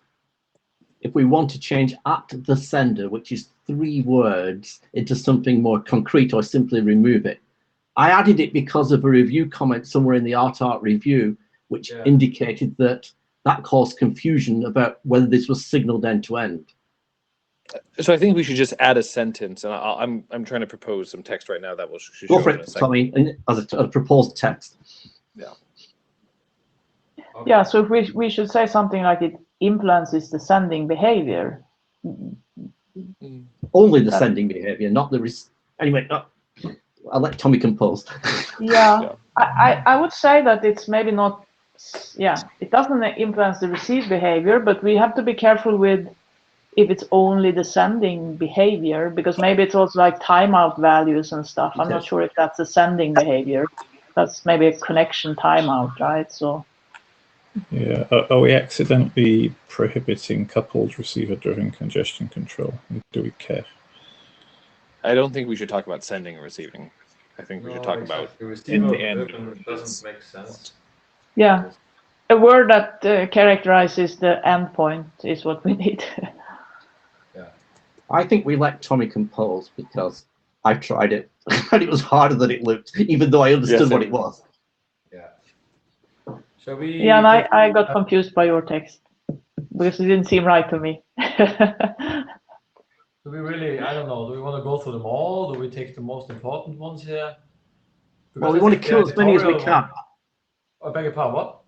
if we want to change at the sender, which is 3 words, into something more concrete, or simply remove it. I added it because of a review comment somewhere in the art review, which indicated that caused confusion about whether this was signaled end to end. So I think we should just add a sentence, and I'm trying to propose some text right now that will show Go for in a it, second. Tommy, as a proposed text. Yeah. Yeah, so if we should say something like it influences the sending behavior. Only the sending behavior, not the anyway. I'll let Tommy compose. Yeah, I would say that it's maybe not. Yeah, it doesn't influence the receive behavior, but we have to be careful with if it's only the sending behavior, because maybe it's also like timeout values and stuff. I'm not sure if that's the sending behavior. That's maybe a connection timeout, right? So. Yeah, are we accidentally prohibiting coupled receiver-driven congestion control? Do we care? I don't think we should talk about sending and receiving. I think we should talk about end-to-end. Doesn't make sense. Yeah, a word that characterizes the endpoint is what we need. Yeah. I think we let Tommy compose because I tried it and it was harder than it looked, even though I understood what it was. Yeah. Shall we? Yeah, and I got confused by your text because it didn't seem right to me. Do we really? I don't know. Do we want to go through them all? Do we take the most important ones here? Because well, we want to kill as many as we can. I beg your pardon, what?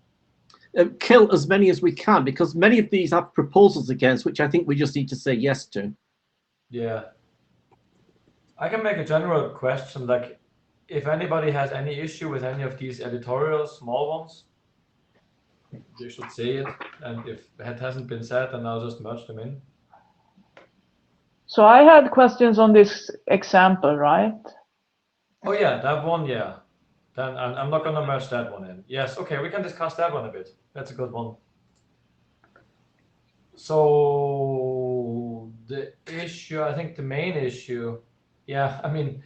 Kill as many as we can, because many of these have proposals against, which I think we just need to say yes to. Yeah. I can make a general question, like if anybody has any issue with any of these editorials, small ones, they should say it. And if it hasn't been said, then I'll just merge them in. So I had questions on this example, right? Oh yeah, that one, yeah. Then I'm not going to merge that one in. Yes, okay, we can discuss that one a bit. That's a good one. So the issue, I think the main issue, yeah, I mean,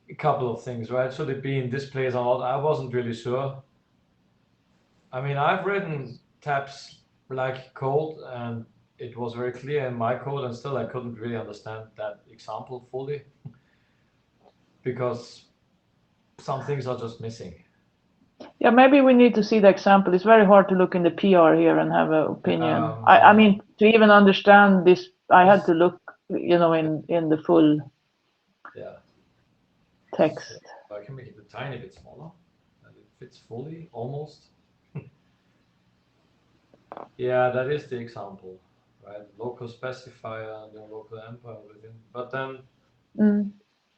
a couple of things, right? Should it be in displays or not? I wasn't really sure. I mean, I've written TAPS like code and it was very clear in my code, and still I couldn't really understand that example fully because some things are just missing. Yeah, maybe we need to see the example. It's very hard to look in the PR here and have an opinion. I mean, to even understand this, I had to look, you know, in the full text. I can make it a tiny bit smaller, and it fits fully, almost. Yeah, that is the example, right? Local specifier and then local empire within. But then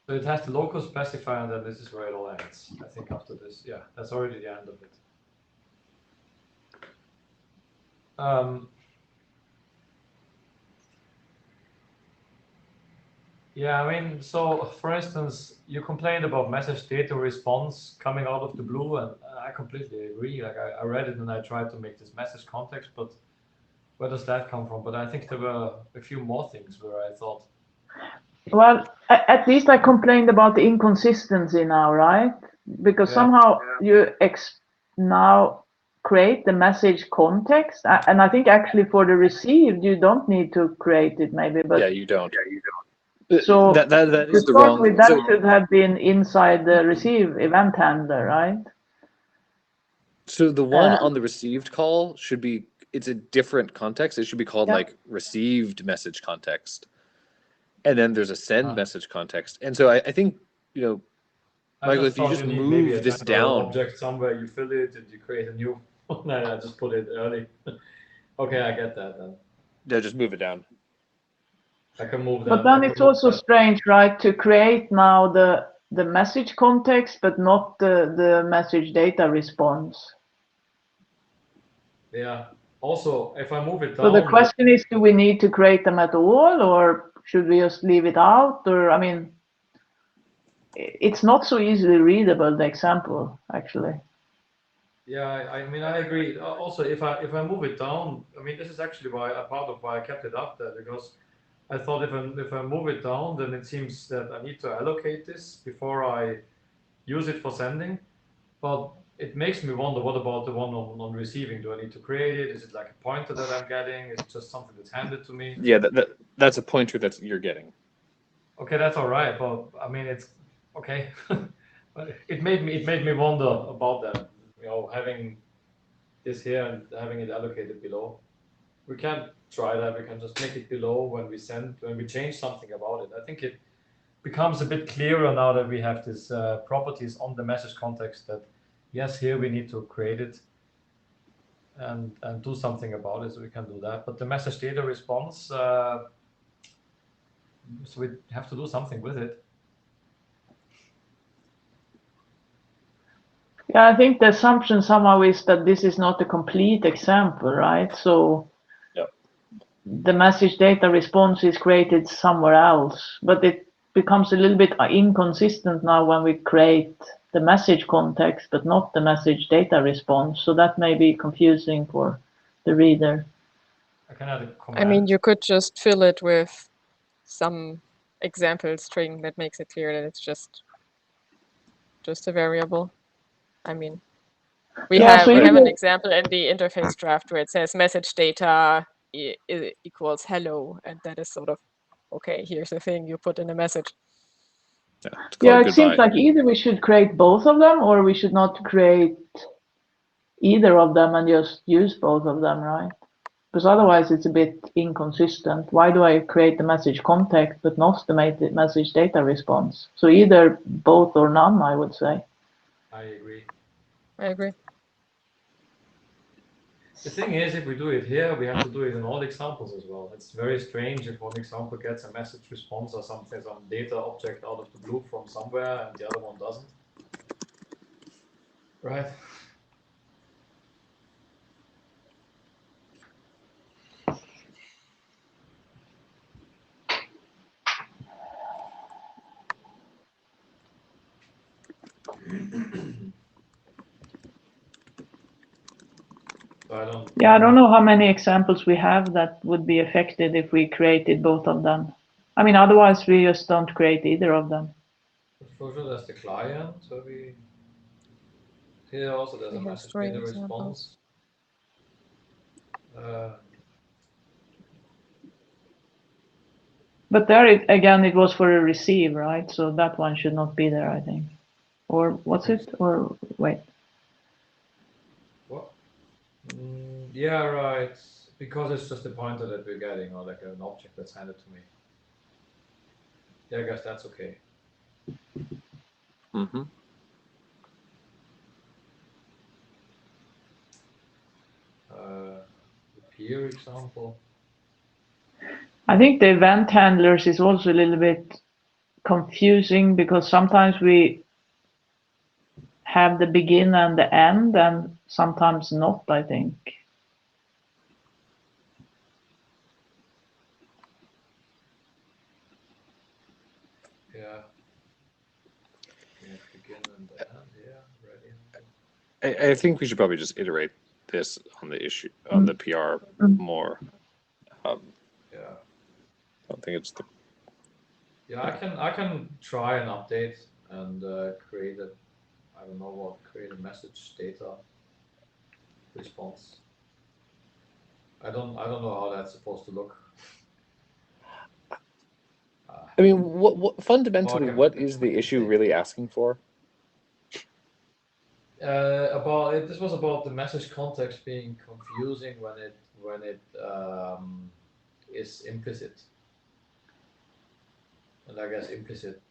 So it has the local specifier, and then this is where it all ends. I think after this, yeah, that's already the end of it. Yeah, I mean, so for instance, you complained about message data response coming out of the blue, and I completely agree. Like I read it and I tried to make this message context, but where does that come from? But I think there were a few more things where I thought. Well, at least I complained about the inconsistency now, right? Because somehow you now create the message context, and I think actually for the received you don't need to create it maybe, but Yeah, you don't. So that is the start wrong. with that should have been inside the receive event handler, right? So the one on the received call should be, it's a different context. It should be called like received message context. And then there's a send message context. And so I think, you know, Michael, if you just move this down. Object somewhere, you fill it and you create a new one. I just put it early. Okay, I get that then. Yeah, just move it down. I can move that. But then it's also strange, right, to create now the message context, but not the message data response. Yeah. Also, if I move it down. So the question is, do we need to create them at all, or should we just leave it out? Or, I mean, it's not so easily readable, the example, actually. Yeah, I mean, I agree. Also, if I move it down, I mean, this is actually part of why I kept it up there, because I thought if I move it down, then it seems that I need to allocate this before I use it for sending. But it makes me wonder, what about the one on receiving? Do I need to create it? Is it like a pointer that I'm getting? Is it just something that's handed to me? Yeah, that's a pointer that you're getting. Okay, that's all right. But I mean, it's okay. It made me wonder about that. You know, having this here and having it allocated below. We can try that. We can just make it below when we change something about it. I think it becomes a bit clearer now that we have these properties on the message context that, yes, here we need to create it and do something about it, so we can do that. But the message data response, so we have to do something with it. Yeah, I think the assumption somehow is that this is not a complete example, right? So the message data response is created somewhere else, but it becomes a little bit inconsistent now when we create the message context, but not the message data response. So that may be confusing for the reader. I can add a comment. I mean, you could just fill it with some example string that makes it clear that it's just a variable. I mean, we have an example in the interface draft where it says message data equals hello, and that is sort of, okay, here's the thing you put in a message. Yeah, it seems like either we should create both of them, or we should not create either of them and just use both of them, right? Because otherwise it's a bit inconsistent. Why do I create the message context but not the message data response? So either both or none, I would say. I agree. I agree. The thing is, if we do it here, we have to do it in all examples as well. It's very strange if one example gets a message response or something, some data object out of the blue from somewhere, and the other one doesn't. Right? I don't know how many examples we have that would be affected if we created both of them. I mean, otherwise we just don't create either of them. For sure, that's the client. So here also there's a message data response. But there, it was for a receive, right? So that one should not be there, I think. Or what's it? Or wait. What? Yeah, right. Because it's just a pointer that we're getting, or like an object that's handed to me. Yeah, I guess that's okay. Mm-hmm. The peer example. I think the event handlers is also a little bit confusing because sometimes we have the begin and the end, and sometimes not, I think. Yeah. We have begin and end. Yeah, ready. I think we should probably just iterate this on the issue on the PR more. Yeah. I don't think it's the. Yeah, I can try an update and create a, I don't know what, create a message data response. I don't know how that's supposed to look. I mean, what fundamentally, Well, what is the issue really asking for? This was about the message context being confusing when it is implicit, and I guess implicit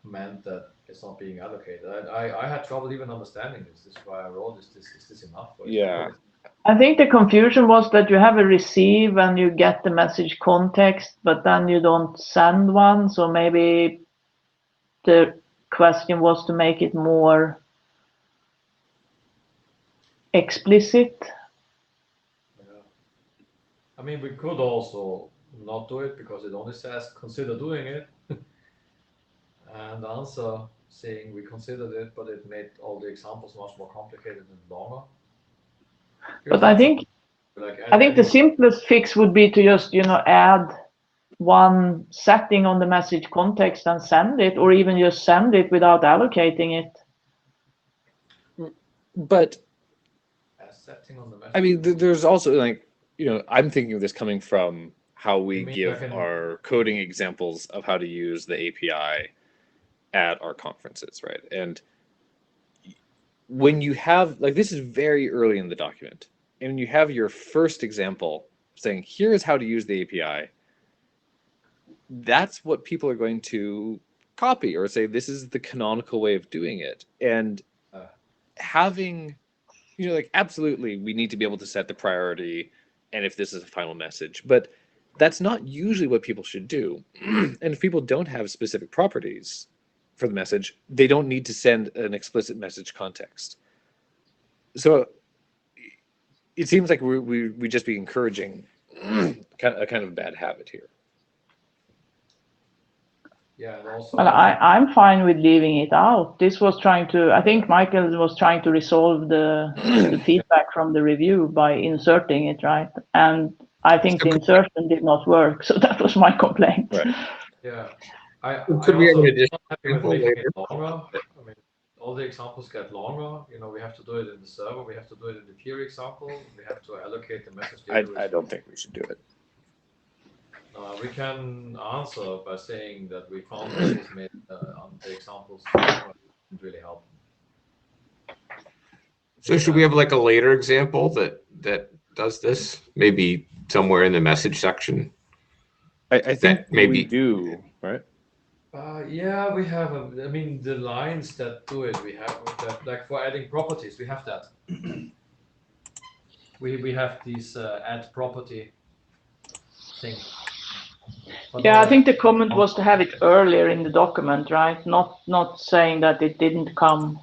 meant that it's not being allocated. I had trouble even understanding this. This is why I wrote this. Is this enough? Yeah. I think the confusion was that you have a receive and you get the message context, but then you don't send one. So maybe the question was to make it more explicit. Yeah. I mean, we could also not do it because it only says consider doing it, and answer saying we considered it, but it made all the examples much more complicated and longer. But I think the simplest fix would be to just, add one setting on the message context and send it, or even just send it without allocating it. But setting on the message. I mean, there's also like, I'm thinking of this coming from how we give our coding examples of how to use the API at our conferences, right? And when you have, like, this is very early in the document, and you have your first example saying, here is how to use the API, that's what people are going to copy or say, this is the canonical way of doing it. And having, like, absolutely, we need to be able to set the priority and if this is a final message, but that's not usually what people should do. And if people don't have specific properties for the message, they don't need to send an explicit message context. So it seems like we just be encouraging a kind of bad habit here. Yeah, and also. Well, I'm fine with leaving it out. I think Michael was trying to resolve the feedback from the review by inserting it, right? And I think the insertion did not work, so that was my complaint. Right. Yeah. Could we have an additional example later? Longer. I mean, all the examples get longer. We have to do it in the server. We have to do it in the peer example. We have to allocate the message data. I don't think we should do it. We can answer by saying that we found this made on the examples didn't really help. So should we have like a later example that does this? Maybe somewhere in the message section. I think maybe we do, right? Yeah, we have. I mean, the lines that do it, we have that. Like for adding properties, we have that. we have these add property thing. But yeah, I think the comment was to have it earlier in the document, right? Not saying that it didn't come,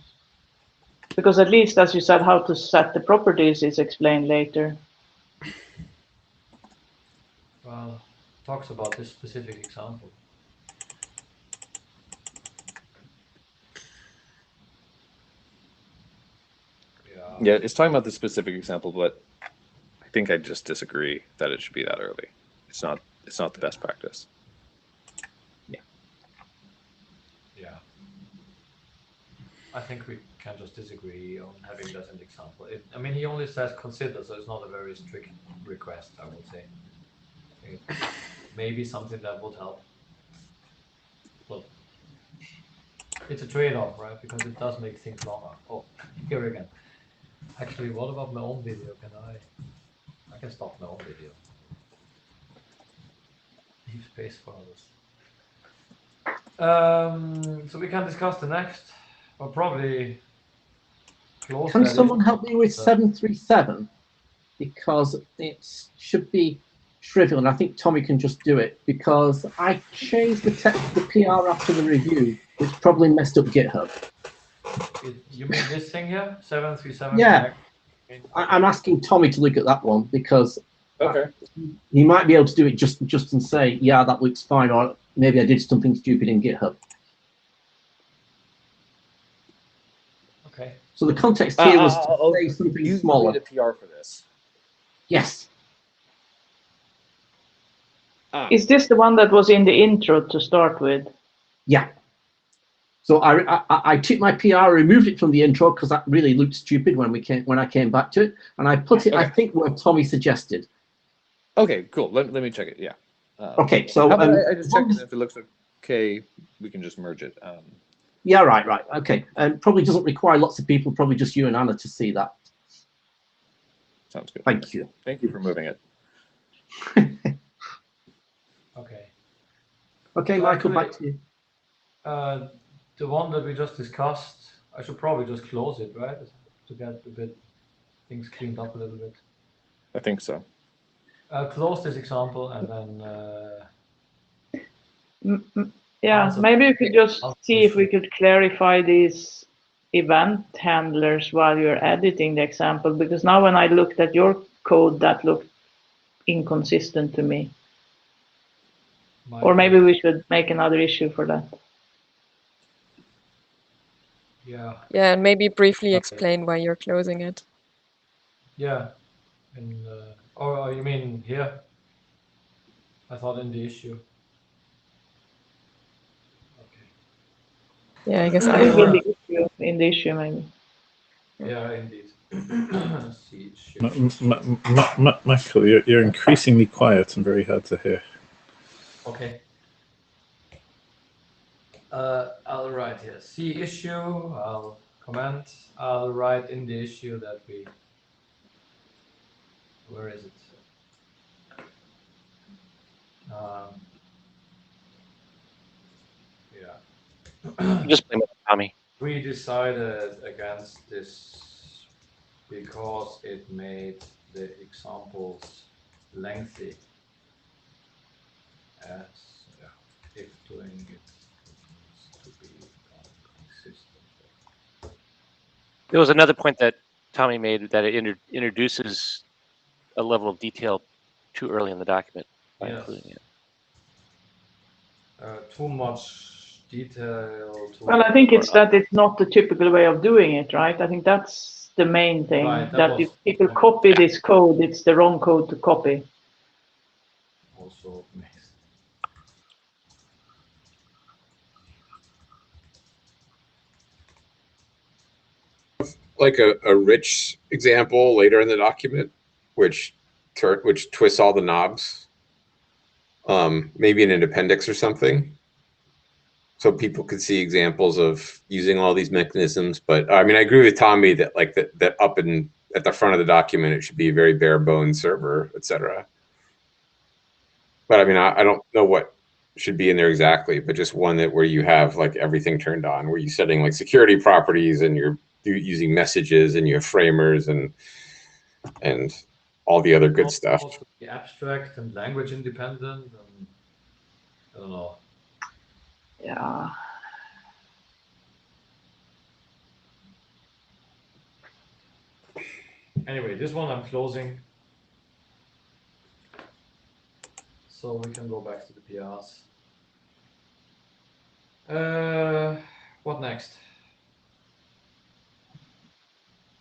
because at least, as you said, how to set the properties is explained later. Well, talks about this specific example. Yeah, it's talking about this specific example, but I think I just disagree that it should be that early. It's not the best practice. Yeah. I think we can just disagree on having that an example. I mean, he only says consider, so it's not a very strict request, I would say. Maybe something that would help. But it's a trade-off, right? Because it does make things longer. Oh, here again. Actually, what about my own video? I can stop my own video. Leave space for others. So we can discuss the next, or probably close. Can someone help me with 737? Because it should be trivial, and I think Tommy can just do it, because I changed the text of the PR after the review, which probably messed up GitHub. You mean this thing here? 737 Yeah. Connect? I'm asking Tommy to look at that one, because Okay. he might be able to do it just and say, yeah, that looks fine, or maybe I did something stupid in GitHub. Okay. So the context here was to I'll say something you smaller. made a PR for this. Yes. Is this the one that was in the intro to start with? Yeah. So I took my PR, removed it from the intro because that really looked stupid when I came back to it, and I put it, Okay. I think, where Tommy suggested. Okay, cool. Let me check it. Yeah. Okay, so how about I just check it, if it looks okay, we can just merge it. Yeah, right. Okay, and probably doesn't require lots of people. Probably just you and Anna to see that. Sounds good. Thank you. Thank you for moving it. Okay. Okay, So Michael, actually, back to you. The one that we just discussed, I should probably just close it, right? To get a bit things cleaned up a little bit. I think so. Close this example and then. Yeah, maybe we could just see if we could clarify these event handlers while you're editing the example, because now when I looked at your code, that looked inconsistent to me. Or maybe we should make another issue for that. Yeah. Yeah, and maybe briefly explain why you're closing it. Yeah. Oh, you mean here? I thought in the issue. Yeah, I guess I either think way. in the issue maybe. Yeah, indeed. See, Michael, you're increasingly quiet and very hard to hear. Okay. I'll write here. See issue. I'll comment. I'll write in the issue that we. Where is it? Yeah. Just blame it on Tommy. We decided against this because it made the examples lengthy. As if doing it needs to be consistent. There was another point that Tommy made, that it introduces a level of detail too early in the document by including it. Too much detail. Well, I think it's that it's not the typical way of doing it, right? I think that's the main thing. Right, that if people copy this code, it's the wrong code to copy. Also makes. Like a rich example later in the document, which twists all the knobs. Maybe in an appendix or something, so people could see examples of using all these mechanisms. But I mean, I agree with Tommy that like that up and at the front of the document, it should be a very bare bones server, etc. But I mean, I don't know what should be in there exactly, but just one that where you have like everything turned on, where you're setting like security properties and you're using messages and you have framers and all the other good stuff. Also be abstract and language independent, and I don't know. Yeah. Anyway, this one I'm closing, so we can go back to the PRs. What next?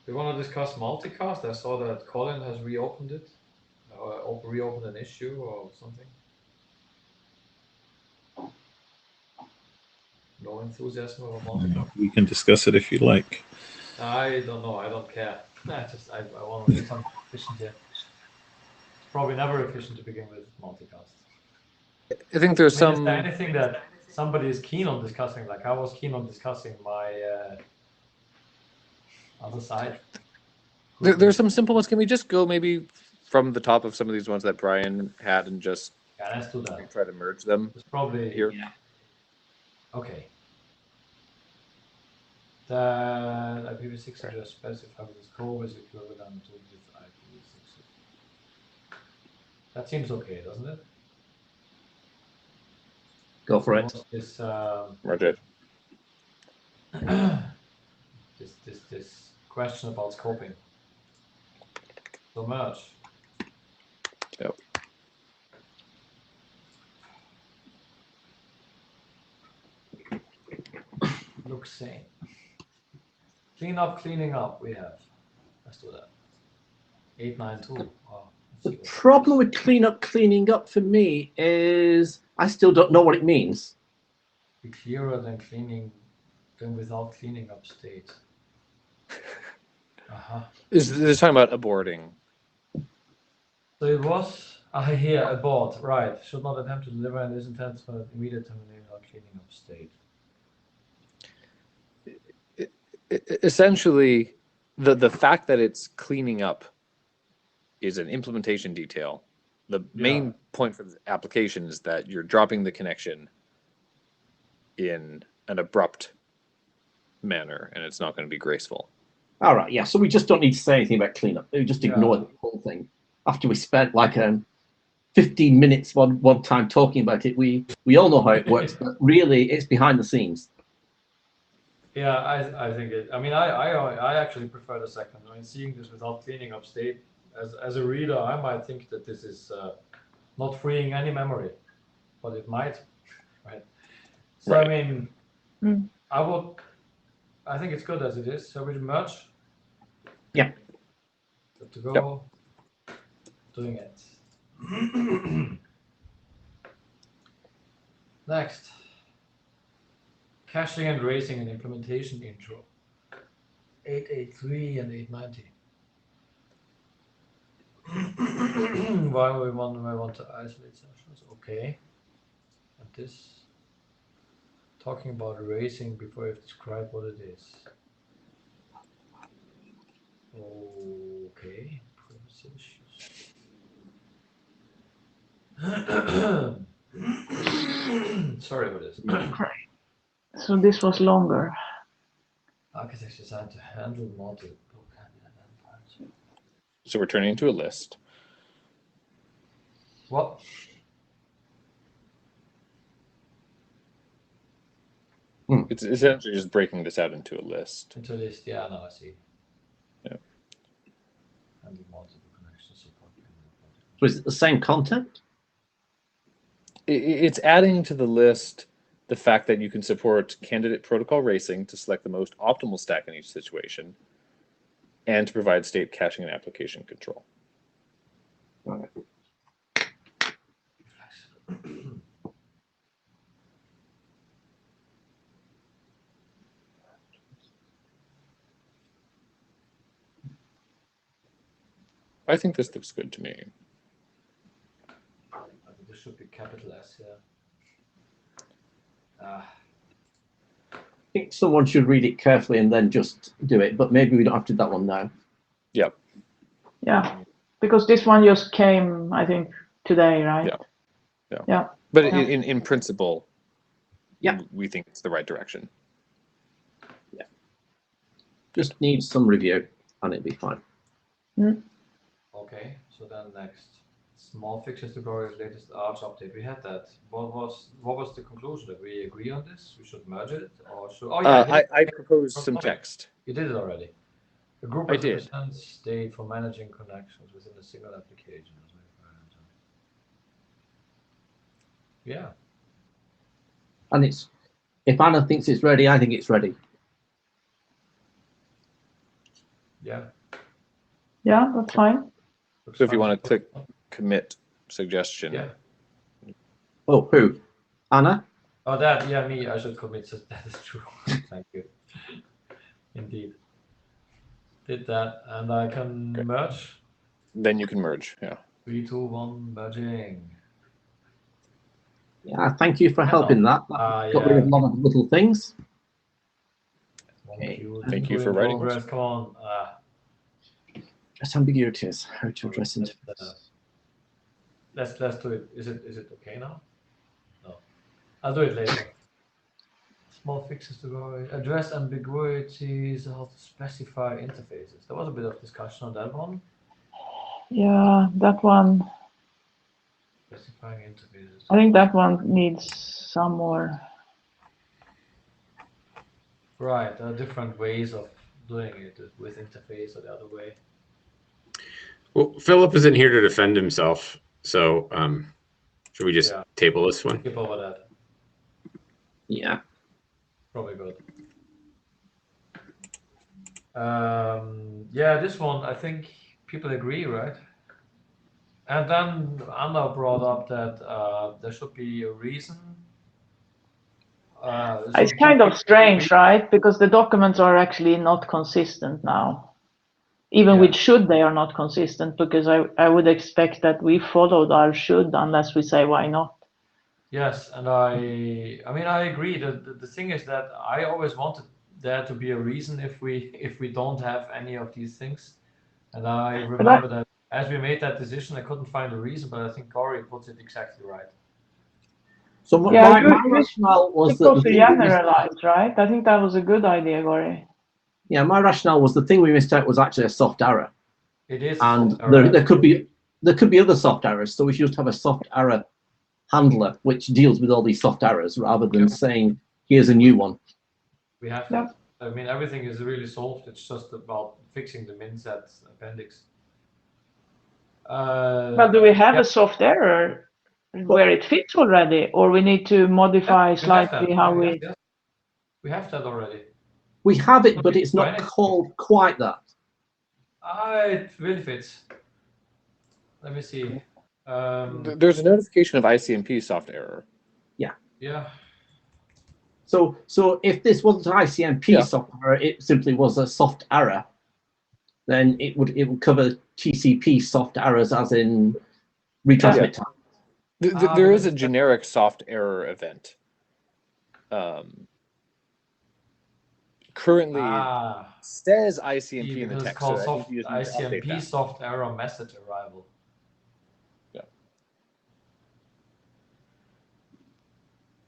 We want to discuss Multicast. I saw that Colin has reopened it, reopened an issue or something. No enthusiasm over Multicast. We can discuss it if you like. I don't know. I don't care. I want to do something efficient here. It's probably never efficient to begin with Multicast. I think there's Is some. there anything that somebody is keen on discussing? Like I was keen on discussing my other side. There's some simple ones. Can we just go maybe from the top of some of these ones that Brian had and just let's do that. Try to merge them. It's probably here. Yeah. Okay. The IPv6 address specified with scope is equivalent to this IPv6. That seems okay, doesn't it? Go for it. This Merge it. this question about scoping. So merge. Yep. Looks sane. Clean up, cleaning up. We have. Let's do that. 892. Oh, The problem with cleaning up for me is I still don't know what it means. Be clearer than without cleaning up state. This is talking about aborting. So it was here abort, right? Should not attempt to deliver and is intended for immediate termination or cleaning up state. Essentially, the fact that it's cleaning up is an implementation detail. The main point for the application is that you're dropping the connection in an abrupt manner, and it's not going to be graceful. All right, yeah. So we just don't need to say anything about cleanup. We just ignore the whole thing. After we spent like 15 minutes one time talking about it, we all know how it works, but really it's behind the scenes. Yeah, I think it. I mean, I actually prefer the second. I mean, seeing this without cleaning up state, as a reader, I might think that this is not freeing any memory, but it might, right? So right. I mean, I think it's good as it is. So we merge. Yeah. Good to go. Yep. Doing it. Next. Caching and racing and implementation intro. 883 and 890. Why we want to isolate sessions? Okay. And this, talking about racing before you've described what it is. Okay. Privacy issues. Sorry for this. So this was longer. Architecture designed to handle multiple. So we're turning into a list. What? It's essentially just breaking this out into a list. Into a list, yeah, no, I see. Yeah. And multiple connection support. So is it the same content? It's adding to the list the fact that you can support candidate protocol racing to select the most optimal stack in each situation, and to provide state caching and application control. All right. I think this looks good to me. I think this should be capital S here. I think someone should read it carefully and then just do it, but maybe we don't have to do that one now. Yep. Yeah, because this one just came, I think, today, right? Yeah. But in principle, we think it's the right direction. Yeah. Just needs some review and it'll be fine. Okay, so then next. Small fixtures to Gloria's latest Arch update. We had that. What was the conclusion? Did we agree on this? We should merge it, or should? Oh yeah, I proposed some text. You did it already. The group represents state for managing connections within a single application. Yeah. And it's, if Anna thinks it's ready, I think it's ready. Yeah. Yeah, that's fine. So if you want to click commit suggestion. Yeah. Oh, who? Anna? Oh, that, yeah, me. I should commit. That is true. Thank you. Indeed. Did that, and I can merge. Then you can merge. Yeah. 3, 2, 1, merging. Yeah, thank you for helping that. Got rid of a lot of little things. Okay. Thank you for writing this. Come on. Address ambiguities. How to address interface. Let's do it. Is it okay now? No. I'll do it later. Small fixes to go. Address ambiguities, how to specify interfaces. There was a bit of discussion on that one. Yeah, that one. Specifying interfaces. I think that one needs some more. Right, there are different ways of doing it with interface or the other way. Well, Philip isn't here to defend himself, so should we just table this one? Skip over that. Yeah. Probably good. Yeah, this one, I think people agree, right? And then Anna brought up that there should be a reason. It's kind of strange, right? Because the documents are actually not consistent now. Even with should, they are not consistent, because I would expect that we followed our should unless we say why not. Yes, and I mean, I agree. The thing is that I always wanted there to be a reason if we don't have any of these things. And I remember that as we made that decision, I couldn't find a reason, but I think Corey puts it exactly right. So my rationale was that the generalized, right? I think that was a good idea, Corey. Yeah, my rationale was the thing we missed out was actually a soft error. It is, and there could be other soft errors. So we should just have a soft error handler which deals with all these soft errors rather than saying here's a new one. We have that. I mean, everything is really solved. It's just about fixing the min-set appendix. But do we have a soft error where it fits already, or we need to modify slightly how we? We have that already. We have it, but it's not called quite that. It really fits. Let me see. There's a notification of ICMP soft error. Yeah. Yeah. So if this wasn't an ICMP soft error, it simply was a soft error, then it would cover TCP soft errors, as in retransmit time. There is a generic soft error event. Currently says ICMP in the text. It's called so ICMP soft error message arrival. Yeah.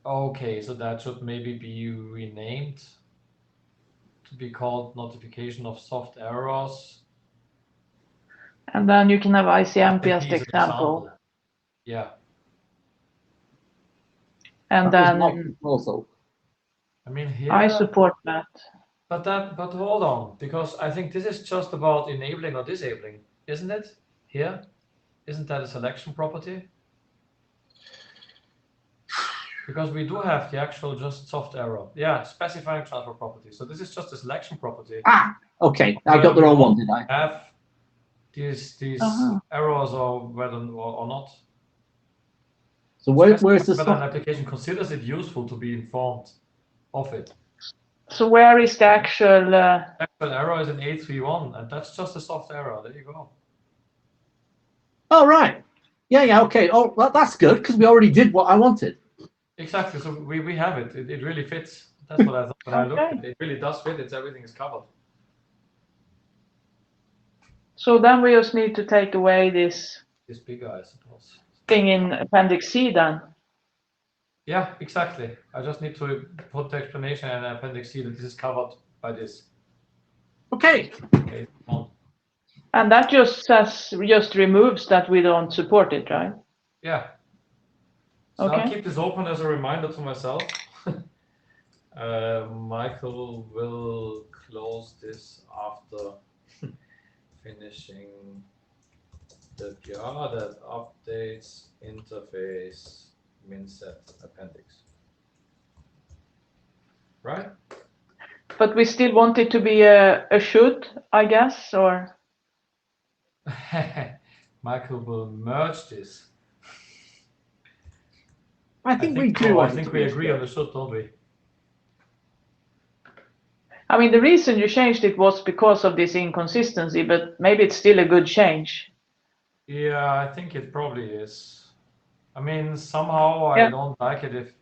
Okay, so that should maybe be renamed to be called notification of soft errors. And then you can have ICMP as the example. Yeah. And then also. I mean, here I support that. But hold on, because I think this is just about enabling or disabling, isn't it? Here, isn't that a selection property? Because we do have the actual just soft error. Yeah, specifying transfer property. So this is just a selection property. Okay, I got the wrong one, did I? Have these errors or whether or not. So where's the whether an application considers it useful to be informed of it. So where is the actual? Actual error is in 831, and that's just a soft error. There you go. Oh right, yeah, okay. Oh, that's good because we already did what I wanted. Exactly. So we have it. It really fits. That's what I thought when I looked at it. It really does fit. Everything is covered. So then we just need to take away this bigger, I suppose, thing in Appendix C then. Yeah, exactly. I just need to put the explanation in Appendix C that this is covered by this. Okay. And that just removes that we don't support it, right? Yeah. So I'll keep this open as a reminder to myself. Michael will close this after finishing the PR that updates interface min-set appendix. Right? But we still want it to be a should, I guess, or? Michael will merge this. I think we do. I think we agree on the should, don't we? I mean, the reason you changed it was because of this inconsistency, but maybe it's still a good change. Yeah, I think it probably is. I mean, somehow I don't like it if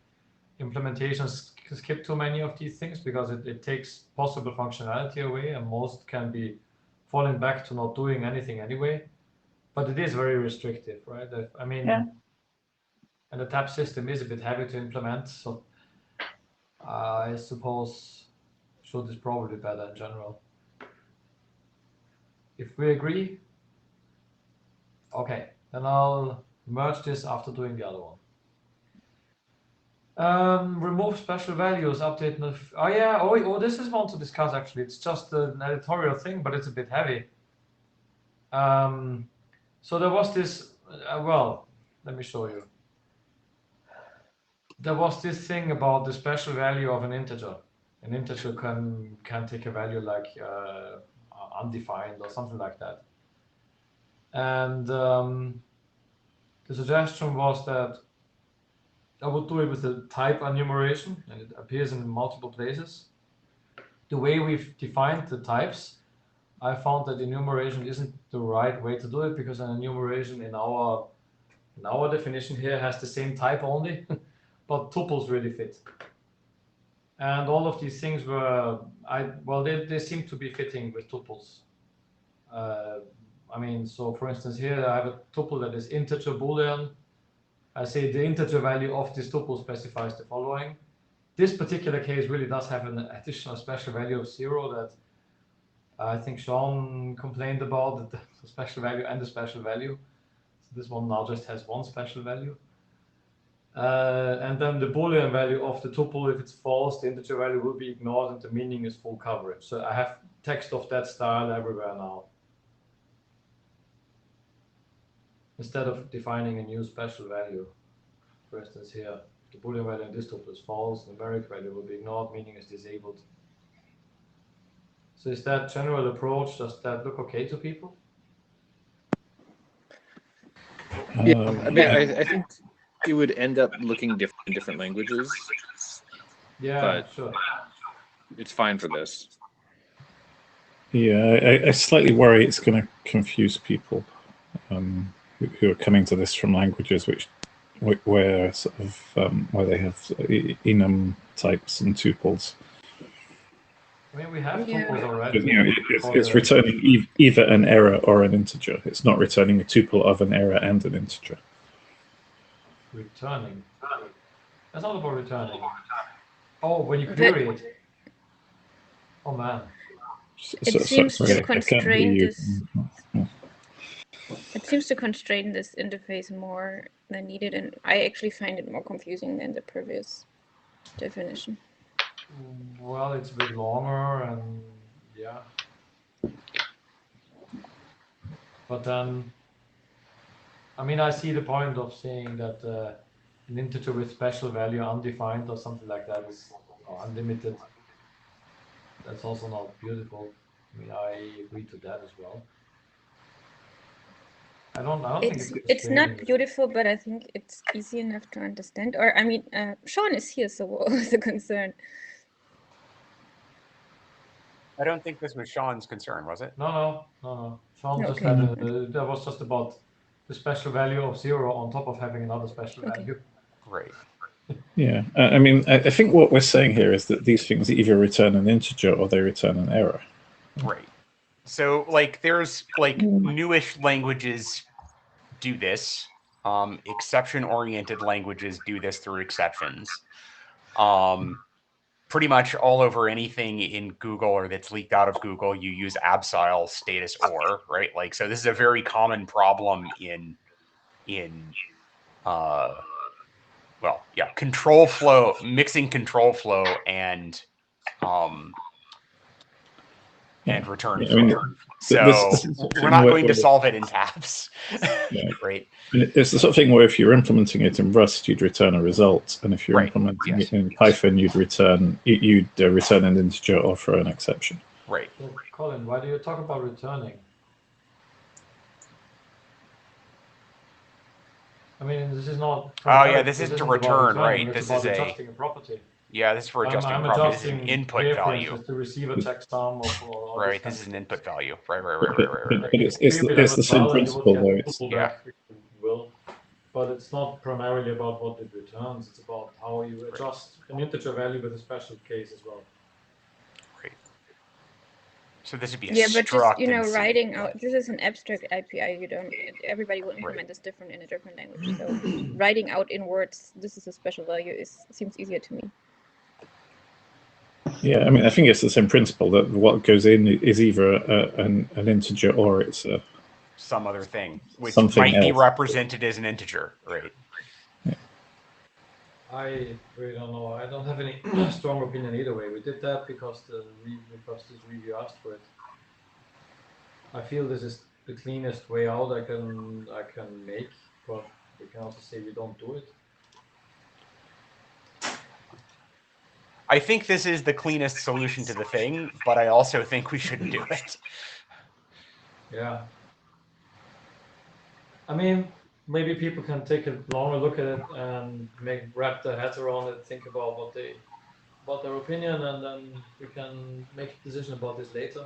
implementations skip too many of these things because it takes possible functionality away, and most can be falling back to not doing anything anyway. But it is very restrictive, right? I mean, and the TAP system is a bit heavy to implement, so I suppose should is probably better in general. If we agree, okay, then I'll Merge this after doing the other one. Remove special values, update. Oh yeah, oh, this is one to discuss actually. It's just an editorial thing, but it's a bit heavy. So there was this, well, let me show you. There was this thing about the special value of an integer. An integer can take a value like undefined or something like that. And the suggestion was that I would do it with a type enumeration, and it appears in multiple places. The way we've defined the types, I found that enumeration isn't the right way to do it, because an enumeration in our definition here has the same type only, but tuples really fit. And all of these things were, they seem to be fitting with tuples. I mean, so for instance, here I have a tuple that is integer Boolean. I say the integer value of this tuple specifies the following. This particular case really does have an additional special value of 0 that I think Sean complained about, the special value and the special value. So this one now just has one special value. And then the Boolean value of the tuple, if it's false, the integer value will be ignored and the meaning is full coverage. So I have text of that style everywhere now. Instead of defining a new special value. For instance here, the Boolean value in this tuple is false, the numeric value will be ignored, meaning is disabled. So is that general approach, does that look okay to people? Yeah, I mean, I think it would end up looking different in different languages. Yeah, but sure. It's fine for this. Yeah, I slightly worry it's going to confuse people who are coming to this from languages where sort of where they have enum types and tuples. I mean, we have tuples already. You know, it's returning either an error or an integer. It's not returning a tuple of an error and an integer. Returning. That's not about returning. Oh, when you query it. Oh man. It seems to constrain this. It seems to constrain this interface more than needed, and I actually find it more confusing than the previous definition. Well, it's a bit longer, and yeah. But then, I mean, I see the point of saying that an integer with special value undefined or something like that is unlimited. That's also not beautiful. I mean, I agree to that as well. I don't think it's not beautiful, but I think it's easy enough to understand. Or I mean, Sean is here, so what was the concern? I don't think this was Sean's concern, was it? No. Sean just had that was just about the special value of 0 on top of having another special value. Great. Yeah, I mean, I think what we're saying here is that these things either return an integer or they return an error. Right. So, like, there's like newish languages do this. Exception-oriented languages do this through exceptions. Pretty much all over anything in Google or that's leaked out of Google, you use abseil status or, right? Like, so this is a very common problem in control flow, mixing control flow and return flow. I mean, so we're not going to solve it in TAPS, right? It's the sort of thing where if you're implementing it in Rust, you'd return a result, and if you're implementing it in Python, you'd return an integer or throw an exception. Right. So, Colin, why do you talk about returning? I mean, this is not. Oh yeah, this is to return, right? This is adjusting a property. Yeah, this is for adjusting a property. This is an input value. To receive a checksum or right, this is an input value. Right. But it's the same principle, though. But it's not primarily about what it returns. It's about how you adjust an integer value with a special case as well. Right. So this would be a but struct. just writing out. This is an abstract API. Everybody will implement this different in a different language. So writing out in words, this is a special value, seems easier to me. Yeah, I mean, I think it's the same principle that what goes in is either an integer or it's some other thing, which Something might be else. represented as an integer, right? I really don't know. I don't have any strong opinion either way. We did that because this review asked for it. I feel this is the cleanest way out I can make, but we can also say we don't do it. I think this is the cleanest solution to the thing, but I also think we shouldn't do it. Yeah. I mean, maybe people can take a longer look at it and wrap their heads around it, think about their opinion, and then we can make a decision about this later.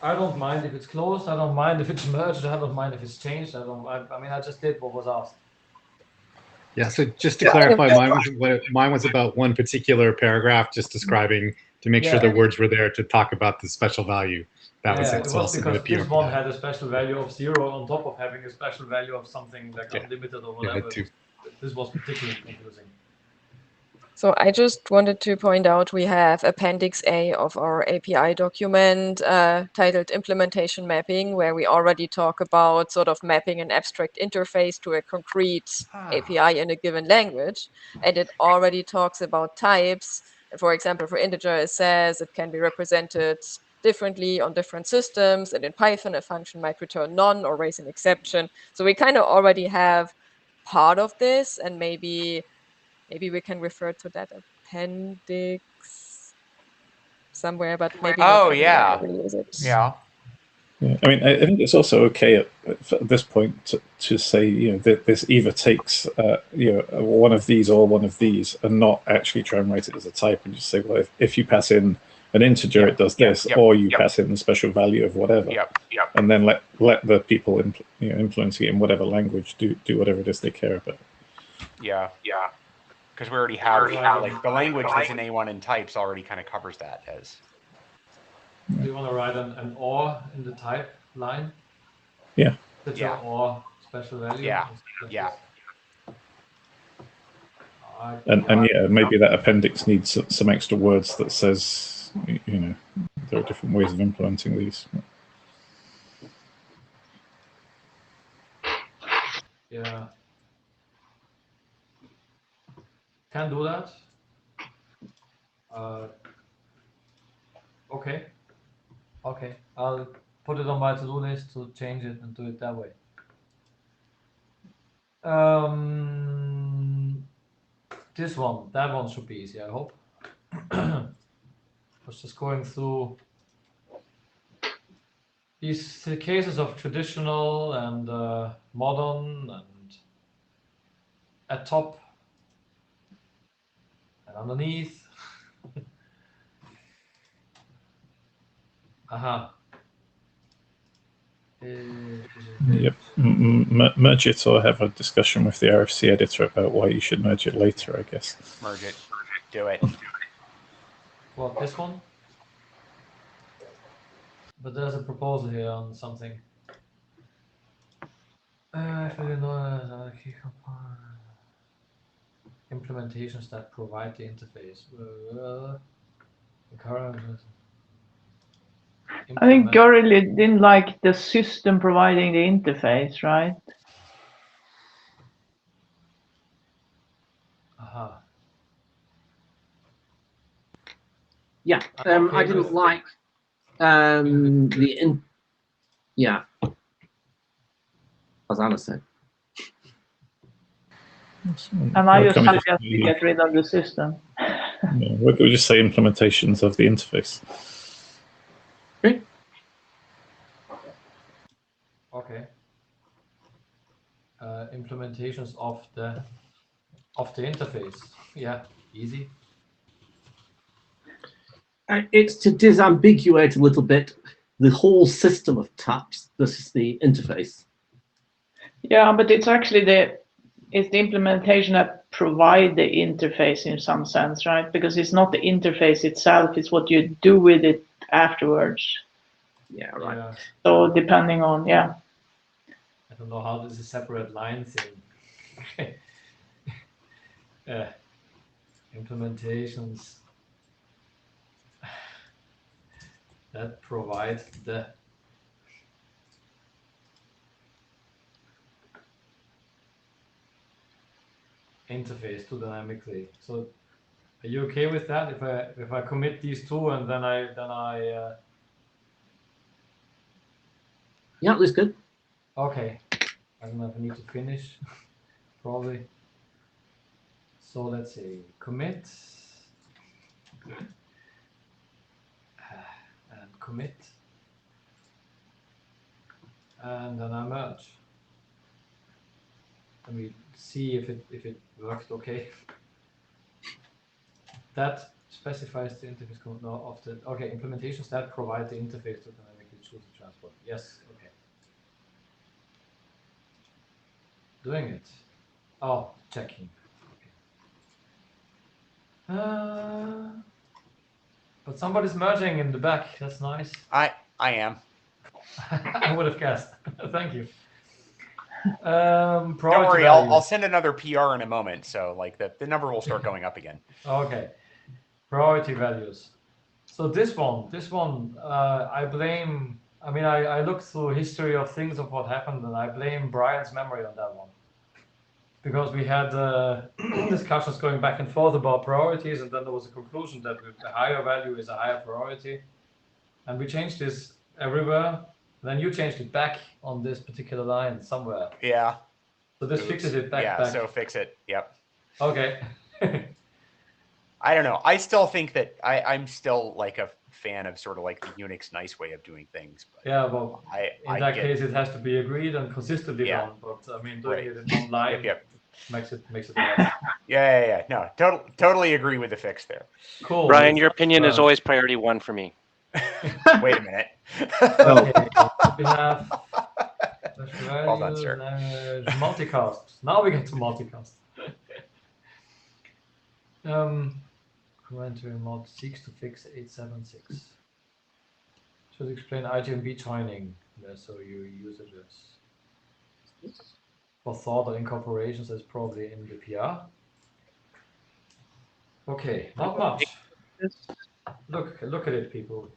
I don't mind if it's closed. I don't mind if it's merged. I don't mind if it's changed. I mean, I just did what was asked. Yeah, so just to clarify, mine was about one particular paragraph just describing to make sure the words were there to talk about the special value. That was it. It So was I'll because submit a this one had a special value of 0 on top of having a special value of something like unlimited or whatever. This was particularly confusing. So I just wanted to point out we have Appendix A of our API document titled Implementation Mapping, where we already talk about sort of mapping an abstract interface to a concrete API in a given language. And it already talks about types. For example, for integer, it says it can be represented differently on different systems. And in Python, a function might return none or raise an exception. So we kind of already have part of this, and maybe we can refer to that appendix somewhere, but maybe not everywhere we use it. Yeah. Yeah, I mean, I think it's also okay at this point to say, you know, that this either takes, one of these or one of these, and not actually try and write it as a type, and just say, well, if you pass in an integer, it does this, or you pass in the special value of whatever, and then let the people influencing it in whatever language do whatever it is they care about. Yeah. Because we already have like the language that's in A1 in types already kind of covers that as. Do you want to write an or in the type line? Yeah. Or special value? Yeah. And maybe that appendix needs some extra words that says, there are different ways of implementing these. Yeah. Can do that. Okay. I'll put it on my to-do list to change it and do it that way. That one should be easy, I hope. I was just going through these cases of traditional and modern and at top and underneath. Yep. Merge it or have a discussion with the RFC editor about why you should merge it later, I guess. Merge it. Do it. What, this one? But there's a proposal here on something. Implementations that provide the interface. I think Gurley didn't like the system providing the interface, right? Yeah, I didn't like as Anna said. And I just suggest we get rid of the system. What could we just say implementations of the interface? Okay. Implementations of the interface. Yeah, easy. It's to disambiguate a little bit the whole system of TAPS versus the interface. Yeah, but it's actually the implementation that provide the interface in some sense, right? Because it's not the interface itself, it's what you do with it afterwards. Yeah, right. Yeah. So depending on, I don't know how this is a separate line thing. Implementations that provide the interface too dynamically. So are you okay with that? If I commit these two and then I Yeah, that's good. okay. I don't know if I need to finish probably. So let's see, commit and commit, and then I merge. Let me see if it worked okay. That specifies the interface code of the implementations that provide the interface to dynamically choose the transport. Yes, okay. Doing it. Oh, checking. Okay. But somebody's merging in the back. That's nice. I am. I would have guessed. Thank you. Don't worry, I'll send another PR in a moment, so like the number will start going up again. Okay. Priority values. So this one, I blame. I mean, I looked through history of things of what happened, and I blame Brian's memory on that one, because we had discussions going back and forth about priorities, and then there was a conclusion that a higher value is a higher priority, and we changed this everywhere. Then you changed it back on this particular line somewhere. Yeah. So this fixes it back. Yeah, so fix it. Yep. Okay. I don't know. I still think that I'm still like a fan of sort of like the Unix nice way of doing things. But yeah, well, in that case, it has to be agreed and consistently done. But I mean, doing it in one line makes it nice. Yeah. No, totally agree with the fix there. Cool. Brian, your opinion is always priority 1 for me. Wait a minute. Okay, we have well done, sir. Multicast. Now we get to multicast. Commentary mod seeks to fix 876. Should explain IGMB joining. So you use it as for thought or incorporations. That's probably in the PR. Okay, not much. Look at it, people.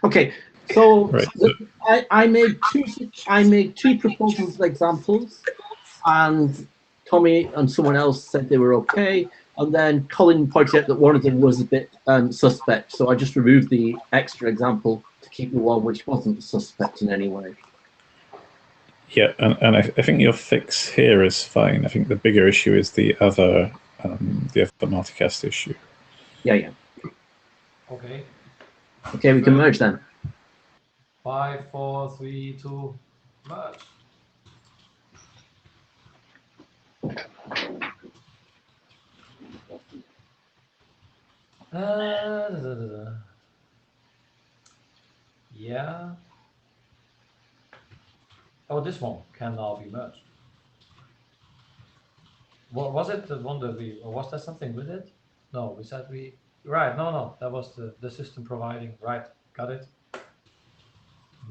Okay, so Right. I made two proposals of examples, and Tommy and someone else said they were okay, and then Colin pointed out that one of them was a bit suspect, so I just removed the extra example to keep the one which wasn't suspect in any way. Yeah, and I think your fix here is fine. I think the bigger issue is the other multicast issue. Yeah. Okay. Okay, we can merge then. 5, 4, 3, 2, merge. Yeah. Oh, this one can now be merged. What was it? The one that or was there something with it? No, we said right. No, that was the system providing. Right, got it.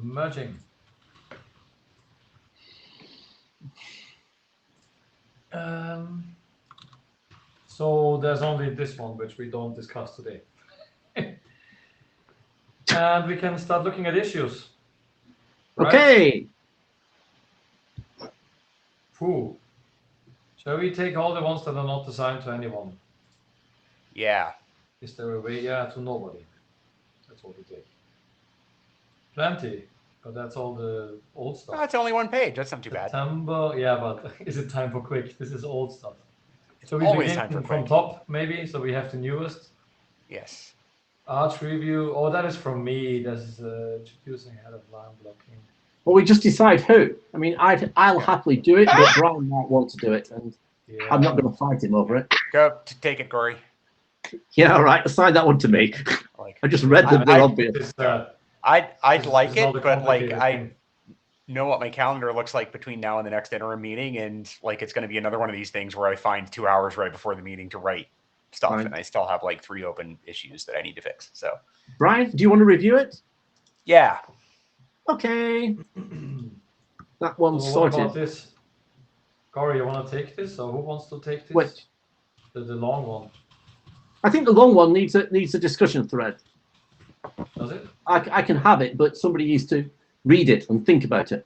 Merging. So there's only this one which we don't discuss today. And we can start looking at issues. Right? Okay. Cool. Shall we take all the ones that are not assigned to anyone? Yeah. Is there a way? Yeah, to nobody. That's what we take. Plenty, but that's all the old stuff. That's only one page. That's not too bad. September, yeah, but is it time for quick? This is old stuff. So we always begin time for from quick. top, maybe. So we have the newest. Yes. Arch review. Oh, that is from me. This is introducing head of line blocking. Well, we just decide who. I mean, I'll happily do it, but Brian might want to do it, and I'm not going to fight him over it. Go to take it, Gory. Yeah, all right. Assign that one to me. I just read them. They're obvious. I'd like it, but like complicated I thing. know what my calendar looks like between now and the next interim meeting, and like it's going to be another one of these things where I find 2 hours right before the meeting to write stuff, Fine. and I still have like 3 open issues that I need to fix. So Brian, do you want to review it? yeah. Okay. That one's So what sorted. about this? Corey, you want to take this, or who wants to take this? Which? The long one. I think the long one needs a discussion thread. Does it? I can have it, but somebody needs to read it and think about it.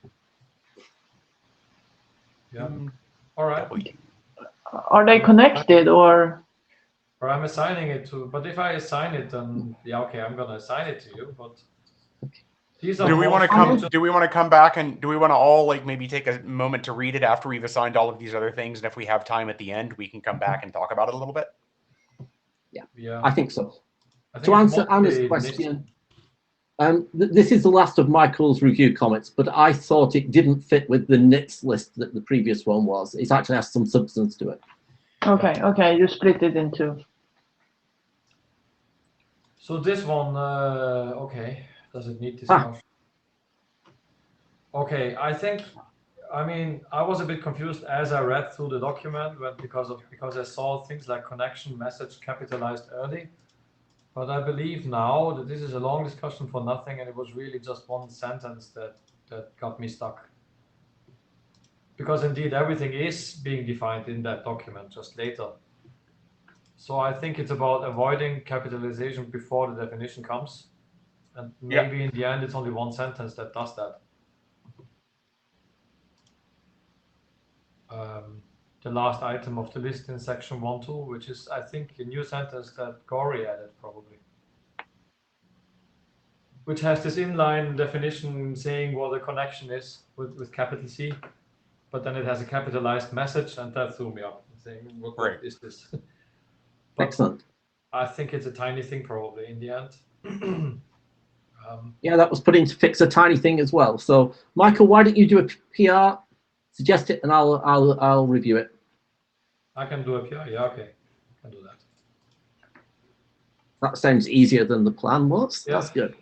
Yeah. All right. Are they connected or? Or I'm assigning it to, but if I assign it, then yeah, okay, I'm gonna assign it to you. But these are. Do we want to come? Do we want to come back and do we want to all like maybe take a moment to read it after we've assigned all of these other things? And if we have time at the end, we can come back and talk about it a little bit. Yeah, I think so. I think To answer Anna's question, this is the last of Michael's review comments, but I thought it didn't fit with the NITS list that the previous one was. It actually has some substance to it. Okay, you split it into. So this one, okay, does it need discussion? Okay, I mean, I was a bit confused as I read through the document, because I saw things like connection message capitalized early. But I believe now that this is a long discussion for nothing, and it was really just one sentence that got me stuck. Because indeed, everything is being defined in that document just later. So I think it's about avoiding capitalization before the definition comes. And maybe in the end, it's only one sentence that does that. The last item of the list in section 1.2, which is, I think, a new sentence that Gory added probably. Which has this inline definition saying what a connection is with capital C, but then it has a capitalized message, and that threw me up, saying, what is this? Excellent. I think it's a tiny thing probably in the end. Yeah, that was put in to fix a tiny thing as well. So, Michael, why don't you do a PR? Suggest it, and I'll review it. I can do a PR. Yeah, okay, I can do that. That sounds easier than the plan was. Yeah. That's good.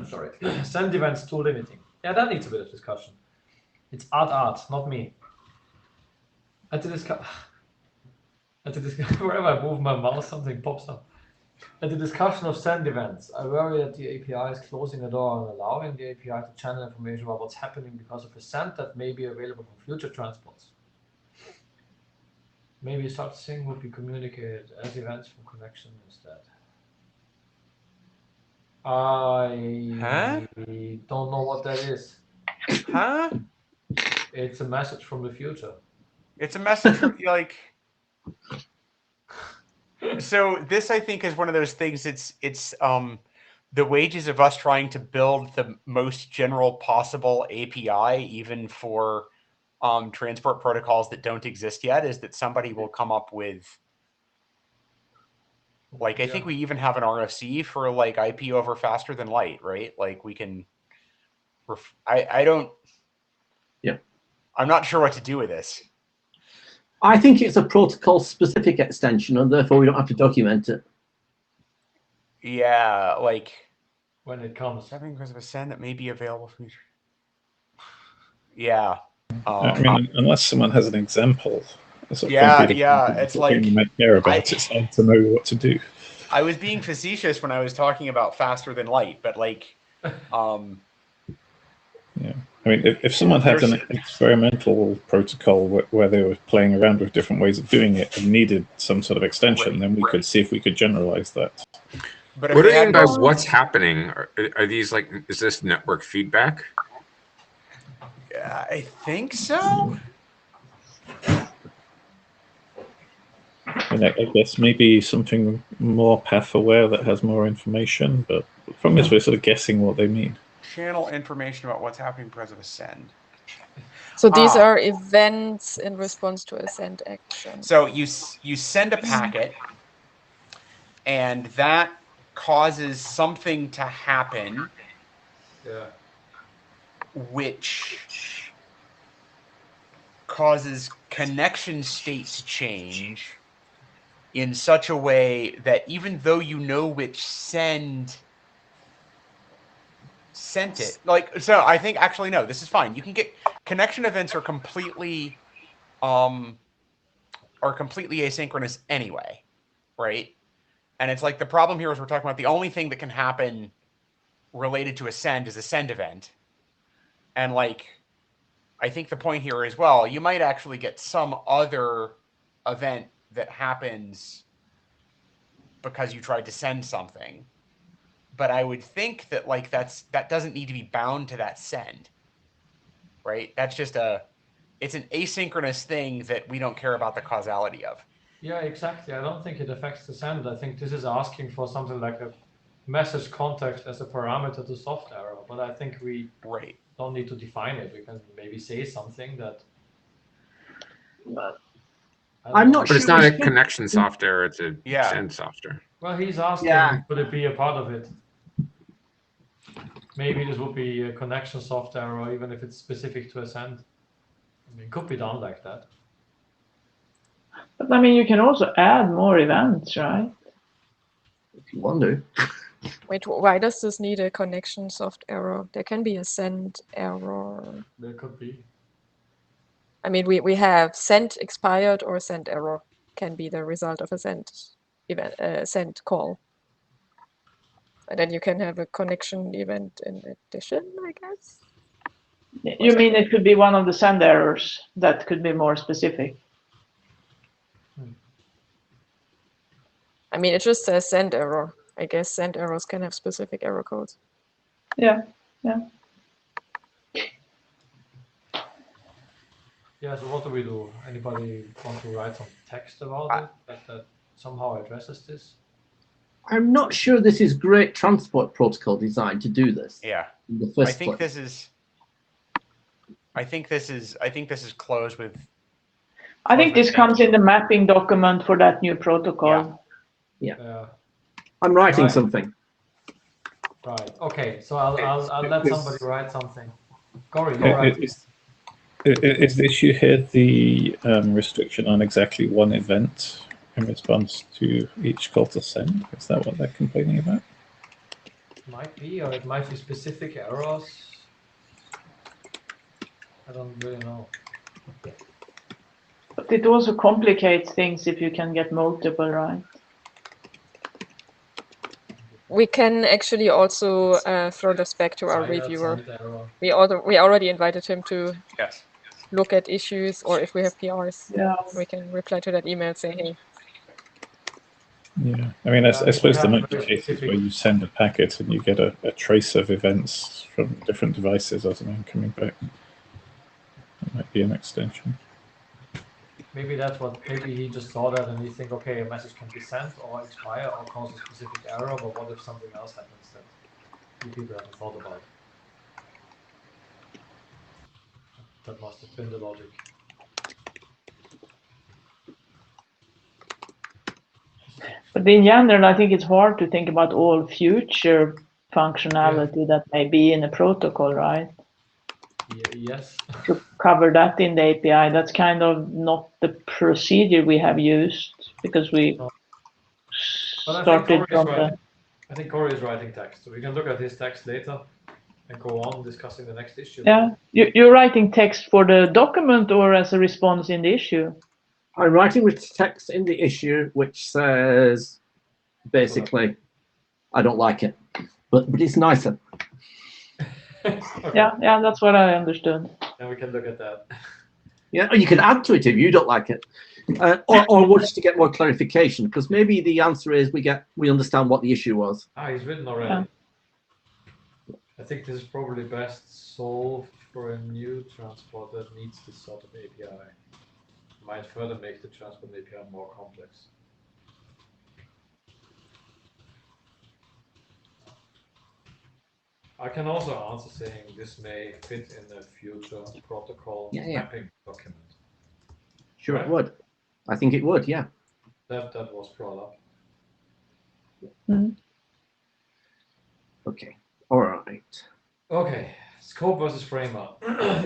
Sorry. Send events too limiting. Yeah, that needs a bit of discussion. It's art, not me. At the discussion, wherever I move my mouse, something pops up. At the discussion of send events, I worry that the API is closing the door and allowing the API to channel information about what's happening because of a send that may be available for future transports. Maybe such thing would be communicated as events from connection instead. I don't know what that is. Huh? It's a message from the future. It's a message from like. So this, I think, is one of those things. It's the wages of us trying to build the most general possible API, even for transport protocols that don't exist yet, is that somebody will come up with. Like, I think we even have an RFC for like IP over faster than light, right? Like we can. I don't. Yeah. I'm not sure what to do with this. I think it's a protocol-specific extension, and therefore we don't have to document it. Yeah, like when it comes. Something because of a send that may be available for future. Yeah. I mean, unless someone has an example. It's like you might care about. It's hard to know what to do. I was being facetious when I was talking about faster than light, but like, yeah. I mean, if someone had an experimental protocol where they were playing around with different ways of doing it and needed some sort of extension, then we could see if we could generalize that. But what do you mean by what's happening? Are these like, is this network feedback? Yeah, I think so. And I guess maybe something more path aware that has more information, but the problem is we're sort of guessing what they mean. Channel information about what's happening because of a send. So these are events in response to a send action. So you send a packet, and that causes something to happen, which causes connection state to change in such a way that even though you know which send sent it, like, so I think actually no, this is fine. You can get connection events are completely asynchronous anyway, right? And it's like the problem here is we're talking about the only thing that can happen related to a send is a send event. And like, I think the point here is, well, you might actually get some other event that happens because you tried to send something. But I would think that like that doesn't need to be bound to that send. right? That's just it's an asynchronous thing that we don't care about the causality of. Yeah, exactly. I don't think it affects the send. I think this is asking for something like a message context as a parameter to soft error, but I think we don't need to define it. We can maybe say something that. I'm not But it's sure not we a should- connection soft error, it's a send soft error. Well, he's asking, Yeah. could it be a part of it? Maybe this would be a connection soft error, even if it's specific to a send. I mean, it could be done like that. But I mean, you can also add more events, right? If you want to. Wait, why does this need a connection soft error? There can be a send error. There could be. I mean, we have send expired or send error can be the result of a send event, send call. And then you can have a connection event in addition, I guess. You mean it could be one of the send errors that could be more specific? I mean, it just says send error. I guess send errors can have specific error codes. Yeah, yeah. Yeah, so what do we do? Anybody want to write some text about it that somehow addresses this? I'm not sure this is great transport protocol design to do this. Yeah. In the first I think place. I think this is closed with. I think this comes in the mapping document for that new protocol. Yeah. I'm writing something. Right. Okay. So I'll let somebody write something. Corey, you're right. Is the issue here the restriction on exactly one event in response to each call to send? Is that what they're complaining about? Might be, or it might be specific errors. I don't really know. But it also complicates things if you can get multiple, right? We can actually also throw this back to our reviewer. We already invited him to look at issues, or if we have PRs, we can reply to that email and say, hey. Yeah, I mean, I suppose there might be cases where you send a packet and you get a trace of events from different devices or something coming back. That might be an extension. Maybe that's what, maybe he just saw that and he think, okay, a message can be sent or expire or cause a specific error, but what if something else happens that you people haven't thought about? That must have been the logic. But in general, I think it's hard to think about all future functionality that may be in a protocol, right? Yes. To cover that in the API, that's kind of not the procedure we have used because we started from the. I think Corey is writing text, so we can look at his text later and go on discussing the next issue. Yeah, you're writing text for the document or as a response in the issue? I'm writing with text in the issue which says basically, I don't like it, but it's nicer. Okay. Yeah, that's what I understood. Now we can look at that. Yeah, or you can add to it if you don't like it, or watch to get more clarification, because maybe the answer is we understand what the issue was. He's written already. Yeah. I think this is probably best solved for a new transport that needs this sort of API. Might further make the transport API more complex. I can also answer saying this may fit in a future protocol mapping document. Sure, right? It would. I think it would, yeah. That was brought up. Mm-hmm. Okay, all right. Okay, scope versus framer.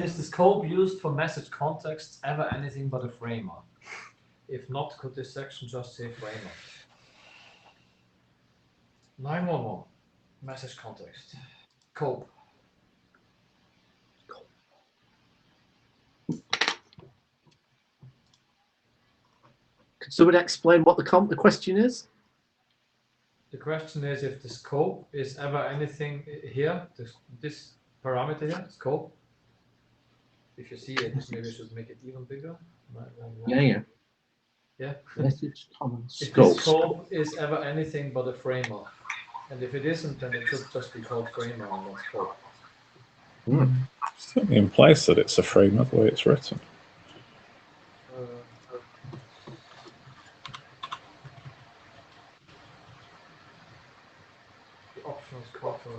Is the scope used for message contexts ever anything but a framer? If not, could this section just say framer? 911, message context. Scope. Could somebody explain what the question is? The question is if the scope is ever anything here, this parameter here, scope. If you see it, maybe I should make it even bigger. Yeah. Message common if scope. the scope is ever anything but a framer. And if it isn't, then it should just be called framer and not scope. Certainly implies that it's a framer the way it's written. The options buffer.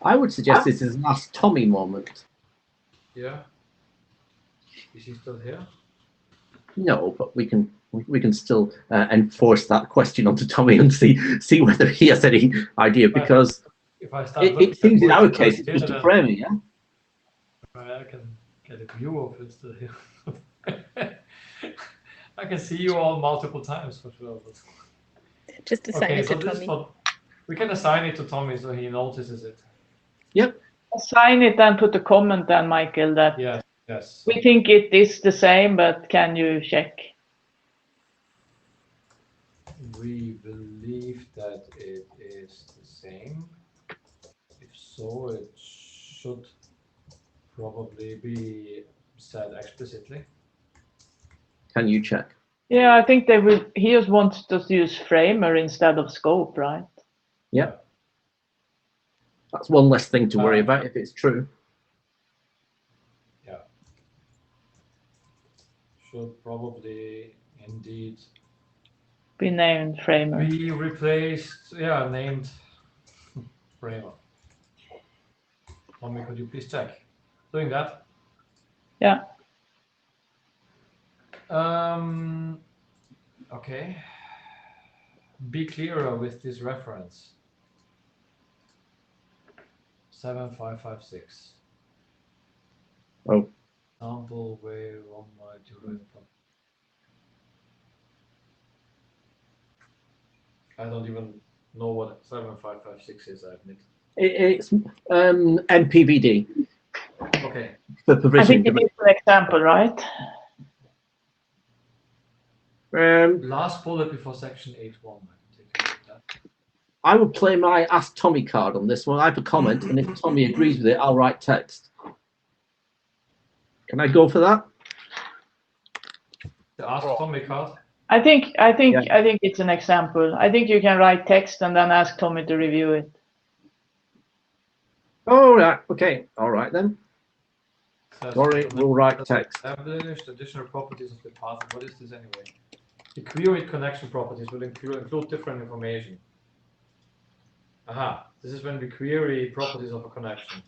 I would suggest this is an Ask Tommy moment. Yeah. Is he still here? No, but we can still enforce that question onto Tommy and see whether he has any idea, because if I start it seems in our case it's just a framing, yeah? I can get a view of it still here. I can see you all multiple times for sure. But... Just assign it to Tommy. We can assign it to Tommy so he notices it. Yep. Assign it and put a comment then, Michael, that yes. We think it is the same, but can you check? We believe that it is the same. If so, it should probably be said explicitly. Can you check? Yeah, I think they will. He just wants to use framer instead of scope, right? Yeah. That's one less thing to worry about if it's true. Yeah. Should probably indeed be named framer. Be replaced, named framer. Tommy, could you please check? Doing that? Yeah. Okay. Be clearer with this reference. 7556. Oh. Sample way 1 by 2. I don't even know what 7556 is, I admit. It's MPVD. Okay. For provisioning. I think it is an example, right? Last bullet before section 8.1. I would play my Ask Tommy card on this one. I have a comment, and if Tommy agrees with it, I'll write text. Can I go for that? The Ask Tommy card? I think it's an example. I think you can write text and then ask Tommy to review it. Oh, right. Okay. All right then. Sorry, we'll write text. Established additional properties of the path. What is this anyway? The query connection properties will include different information. Aha, this is when we query properties of a connection.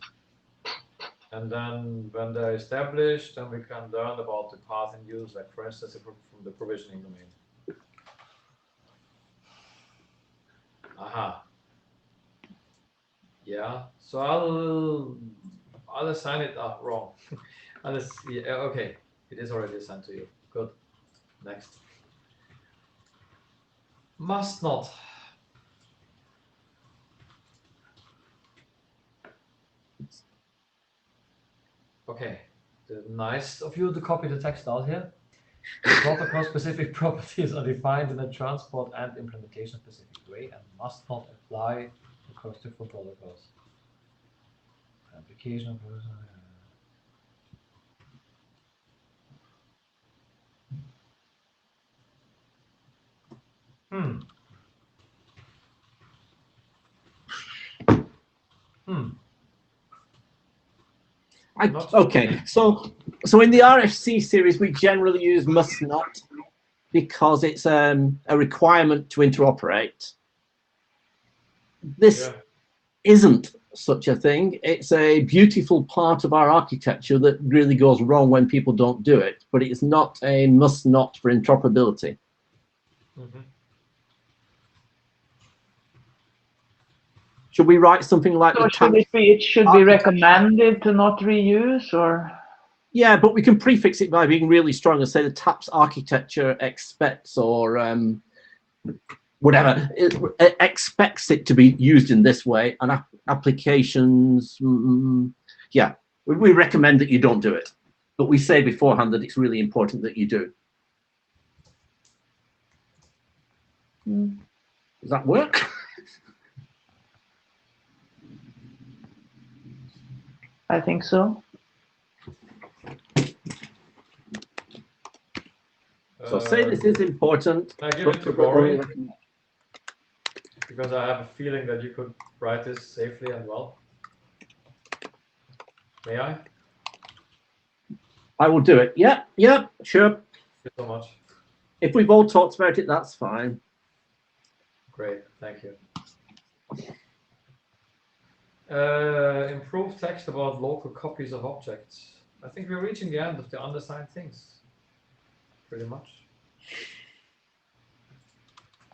And then when they're established, then we can learn about the path in use, like for instance, from the provisioning domain. Aha. Yeah, so I'll assign it wrong. Okay, it is already assigned to you. Good. Next. Must not. Okay, nice of you to copy the text out here. The protocol-specific properties are defined in a transport and implementation-specific way and must not apply across different protocols. Application of Okay, so in the RFC series, we generally use must not because it's a requirement to interoperate. This isn't such a thing. It's a beautiful part of our architecture that really goes wrong when people don't do it, but it's not a must not for interoperability. Mm-hmm. Should we write something like so it should be recommended to not reuse, or? Yeah, but we can prefix it by being really strong and say the TAPS architecture expects, or whatever, it expects it to be used in this way, and applications, yeah, we recommend that you don't do it, but we say beforehand that it's really important that you do. Does that work? I think so. So say this is important. I give it to Rory because I have a feeling that you could write this safely and well. May I? I will do it. Yeah, sure. Thank you so much. If we've all talked about it, that's fine. Great, thank you. Improve text about local copies of objects. I think we're reaching the end of the undersigned things, pretty much.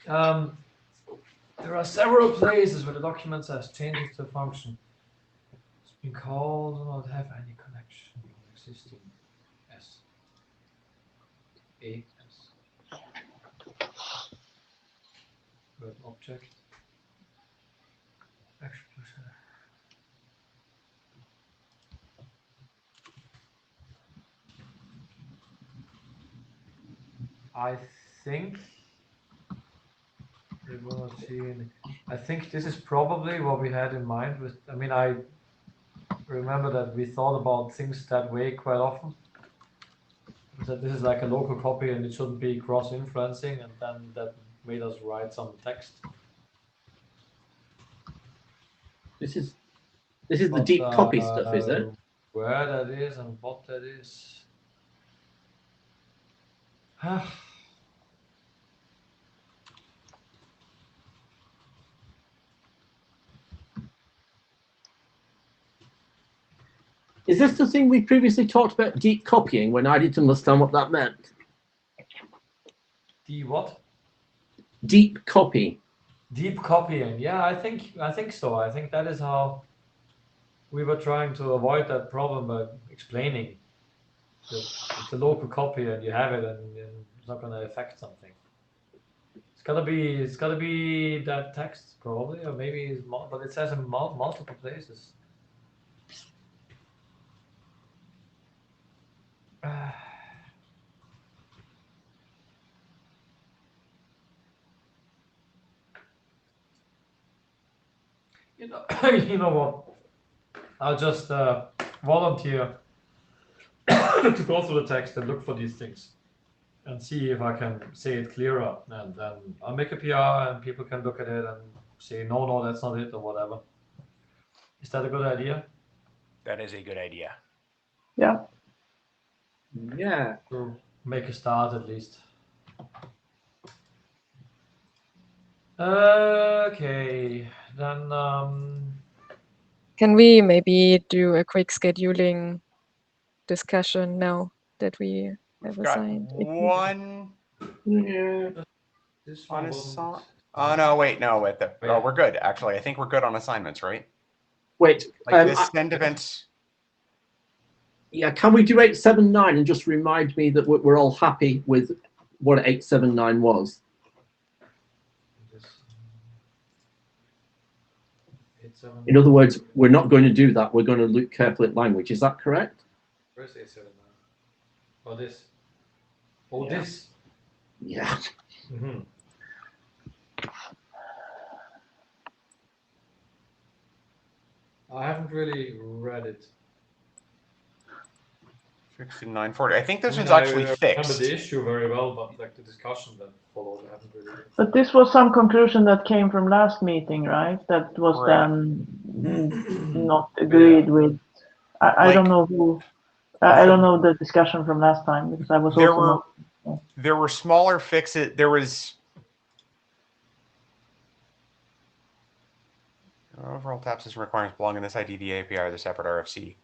There are several places where the document says changes to function. It's been called, do not have any connection to existing S. A S. Word object. Expression. I think we will not see any. I think this is probably what we had in mind with. I mean, I remember that we thought about things that way quite often. That this is like a local copy and it shouldn't be cross-influencing, and then that made us write some text. This is the deep copy stuff, is it? Where that is and what that is. Is this the thing we previously talked about, deep copying, when I didn't understand what that meant? The what? Deep copy. Deep copying. Yeah, I think so. I think that is how we were trying to avoid that problem by explaining it's a local copy and you have it and it's not going to affect something. It's gotta be that text probably, or maybe it's but it says in multiple places. You know what? I'll just volunteer to go through the text and look for these things and see if I can say it clearer. And then I'll make a PR and people can look at it and say, no, that's not it, or whatever. Is that a good idea? That is a good idea. Yeah. Yeah. To make a start at least. Okay, then Can we maybe do a quick scheduling discussion now that we have Got assigned? one Yeah. this one on wasn't. Oh no, wait, no, wait. Oh, we're good. Actually, I think we're good on assignments, right? Wait. Like this send events. Yeah, can we do 879 and just remind me that we're all happy with what 879 was? In other words, we're not going to do that. We're going to look carefully at language. Is that correct? Where's 879? Oh, this. Oh, Yeah. this. Yeah. Mm-hmm. I haven't really read it. 6940. I think this one's I actually remember fixed. the issue very well, but like the discussion that followed, I haven't really. But this was some conclusion that came from last meeting, right? That was Right. then not agreed with. I don't know who. I don't know the discussion from last time because I was There were smaller fixes. There was overall TAPS system requirements belong in this IDD API or the separate RFC.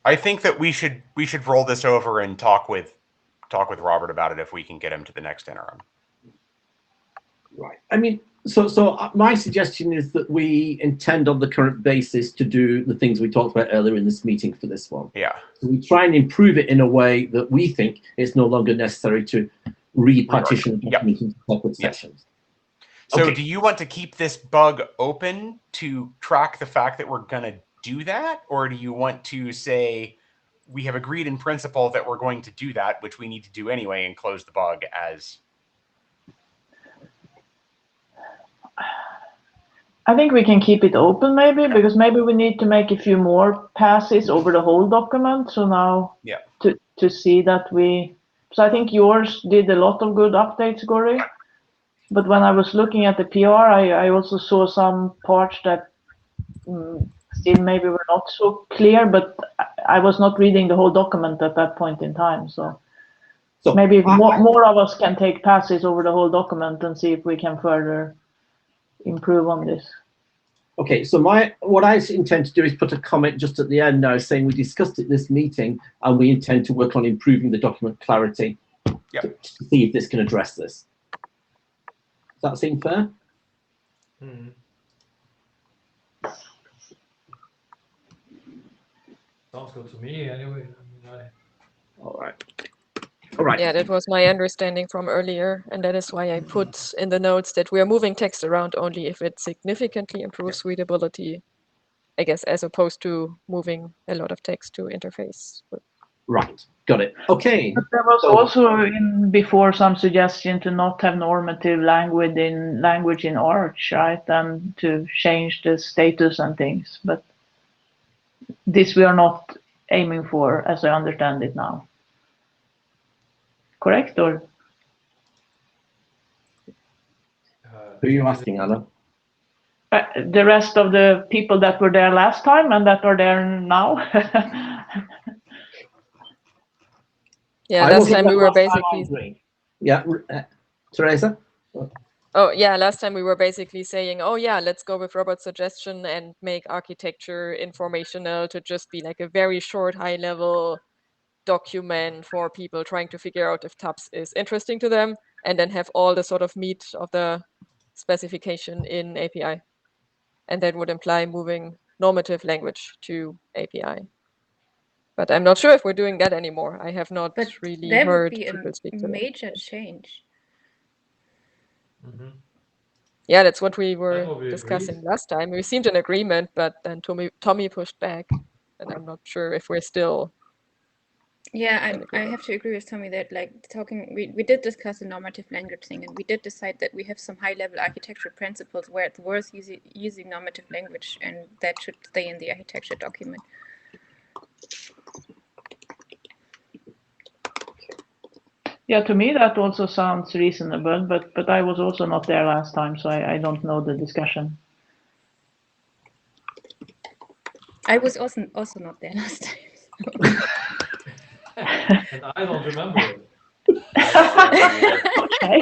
I think that we should roll this over and talk with Robert about it if we can get him to the next interim. Right. I mean, so my suggestion is that we intend on the current basis to do the things we talked about earlier in this meeting for this one. Yeah. So we try and improve it in a way that we think it's no longer necessary to repartition the document into separate sections. So Okay. do you want to keep this bug open to track the fact that we're going to do that? Or do you want to say we have agreed in principle that we're going to do that, which we need to do anyway, and close the bug as... I think we can keep it open maybe, because maybe we need to make a few more passes over the whole document. So now to see that we... So I think yours did a lot of good updates, Gori. But when I was looking at the PR, I also saw some parts that still maybe were not so clear, but I was not reading the whole document at that point in time. So maybe more of us can take passes over the whole document and see if we can further improve on this. Okay, so what I intend to do is put a comment just at the end now saying we discussed it this meeting and we intend to work on improving the document clarity to see if this can address this. Does that seem fair? Sounds good to me anyway. All right. All right. Yeah, that was my understanding from earlier, and that is why I put in the notes that we are moving text around only if it significantly improves readability, I guess, as opposed to moving a lot of text to interface. Right, got it. Okay. But there was also before some suggestion to not have normative language in Arch, right, and to change the status and things. But this we are not aiming for, as I understand it now. Correct, or? Who are you asking, Anna? The rest of the people that were there last time and that are there now. Yeah, last time we were basically. Yeah, Teresa? Oh, yeah, last time we were basically saying, oh, yeah, let's go with Robert's suggestion and make architecture informational to just be like a very short, high-level document for people trying to figure out if TAPS is interesting to them, and then have all the sort of meat of the specification in API. And that would imply moving normative language to API. But I'm not sure if we're doing that anymore. I have not really heard people speak to that. That would be a major change. Yeah, that's what we were discussing last time. We seemed in agreement, but then Tommy pushed back, and I'm not sure if we're still. Yeah, I have to agree with Tommy that we did discuss the normative language thing, and we did decide that we have some high-level architecture principles where it's worth using normative language, and that should stay in the architecture document. Yeah, to me that also sounds reasonable, but I was also not there last time, so I don't know the discussion. I was also not there last time. And I don't remember it. Okay.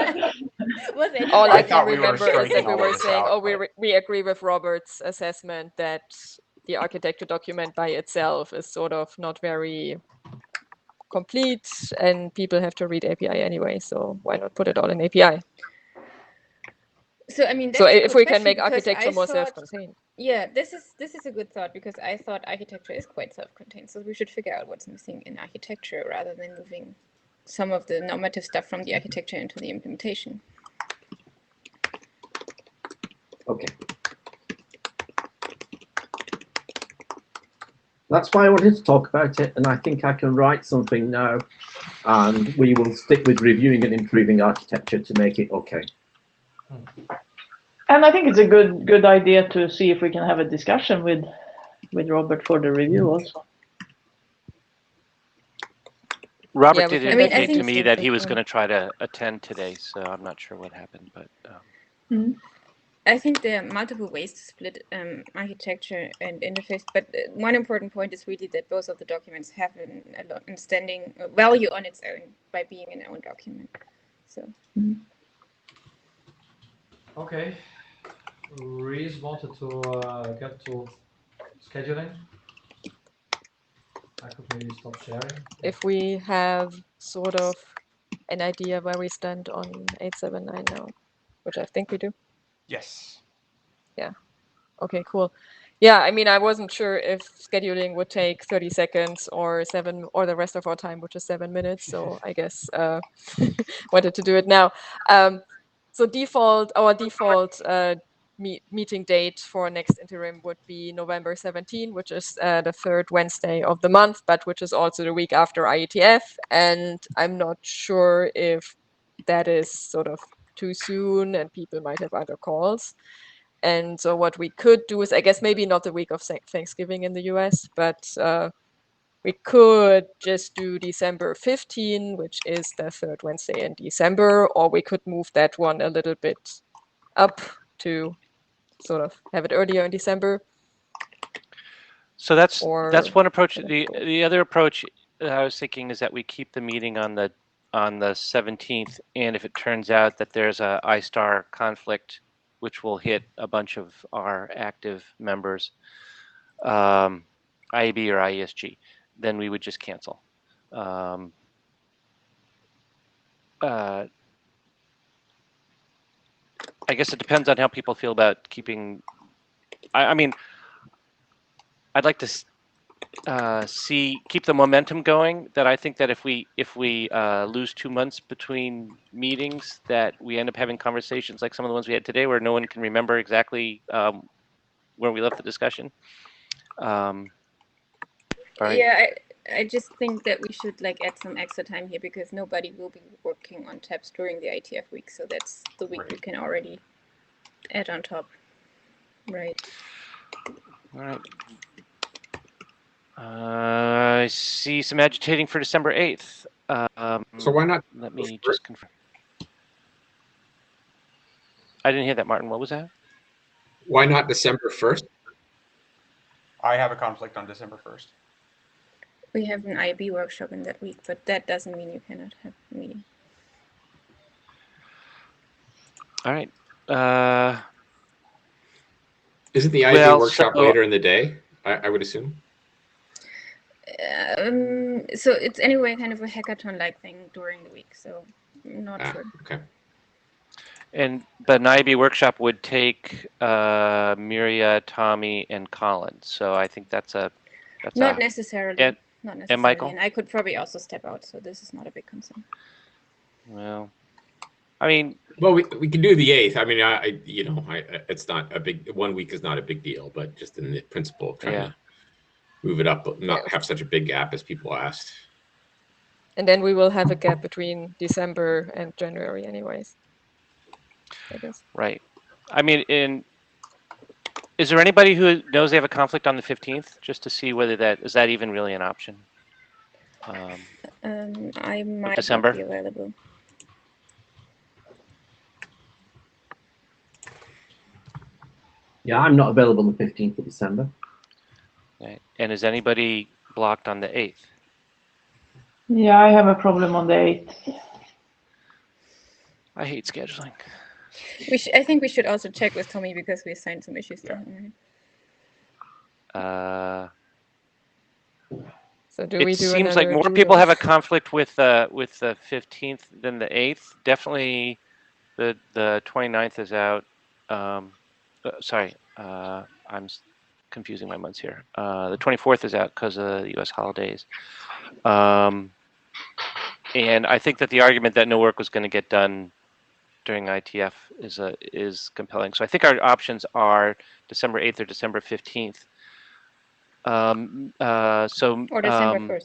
All I can remember is that we were saying, we agree with Robert's assessment that the architecture document by itself is sort of not very complete, and people have to read API anyway, so why not put it all in API? So I mean, so if we can make architecture more self-contained. Yeah, this is a good thought, because I thought architecture is quite self-contained, so we should figure out what's missing in architecture rather than moving some of the normative stuff from the architecture into the implementation. Okay. That's why I wanted to talk about it, and I think I can write something now, and we will stick with reviewing and improving architecture to make it okay. And I think it's a good idea to see if we can have a discussion with Robert for the review also. Robert did indicate to me that he was going to try to attend today, so I'm not sure what happened, but. I think there are multiple ways to split architecture and interface, but one important point is really that both of the documents have a standing value on its own by being an own document. So. Okay. Reese wanted to get to scheduling. I could maybe stop sharing. If we have sort of an idea where we stand on 879 now, which I think we do. Yes. Yeah. Okay, cool. Yeah, I mean, I wasn't sure if scheduling would take 30 seconds or the rest of our time, which is 7 minutes. So I guess wanted to do it now. So our default meeting date for next interim would be November 17, which is the third Wednesday of the month, but which is also the week after IETF. And I'm not sure if that is sort of too soon and people might have other calls. And so what we could do is, I guess, maybe not the week of Thanksgiving in the US, but we could just do December 15, which is the third Wednesday in December, or we could move that one a little bit up to sort of have it earlier in December. So that's Or one approach. The other approach that I was thinking is that we keep the meeting on the 17th, and if it turns out that there's a ISTAR conflict, which will hit a bunch of our active members, IAB or IESG, then we would just cancel. I guess it depends on how people feel about keeping. I mean, I'd like to keep the momentum going. That I think that if we lose 2 months between meetings, that we end up having conversations like some of the ones we had today, where no one can remember exactly where we left the discussion. Yeah, I just think that we should like add some extra time here because nobody will be working on TAPS during the IETF week, so that's the week we can already add on top, right? All right. I see some agitating for December 8th. So why not? Let me just confirm. I didn't hear that, Martin. What was that? Why not December 1st? I have a conflict on December 1st. We have an IB workshop in that week, but that doesn't mean you cannot have a meeting. All right. Isn't the IB workshop later in the day? I would assume. So it's anyway kind of a hackathon-like thing during the week, so I'm not sure. Okay. But an IB workshop would take Miria, Tommy, and Colin. So I think that's not necessarily. Not necessarily. And Michael? And I could probably also step out, so this is not a big concern. Well, I mean, well, we can do the 8th. I mean, it's not a big. 1 week is not a big deal, but just in the principle of trying to move it up, but not have such a big gap as people asked. And then we will have a gap between December and January, anyways. I guess. Right. I mean, is there anybody who knows they have a conflict on the 15th, just to see whether is that even really an option? I might December? not be available. Yeah, I'm not available on the 15th of December. Right. And is anybody blocked on the 8th? Yeah, I have a problem on the 8th. I hate scheduling. I think we should also check with Tommy because we assigned some issues to him. Right? So do we do? It seems like more people have a conflict with the 15th than the 8th. Definitely, the 29th is out. Sorry, I'm confusing my months here. The 24th is out because of the U.S. holidays. And I think that the argument that no work was going to get done during ITF is compelling. So I think our options are December 8th or December 15th. Or December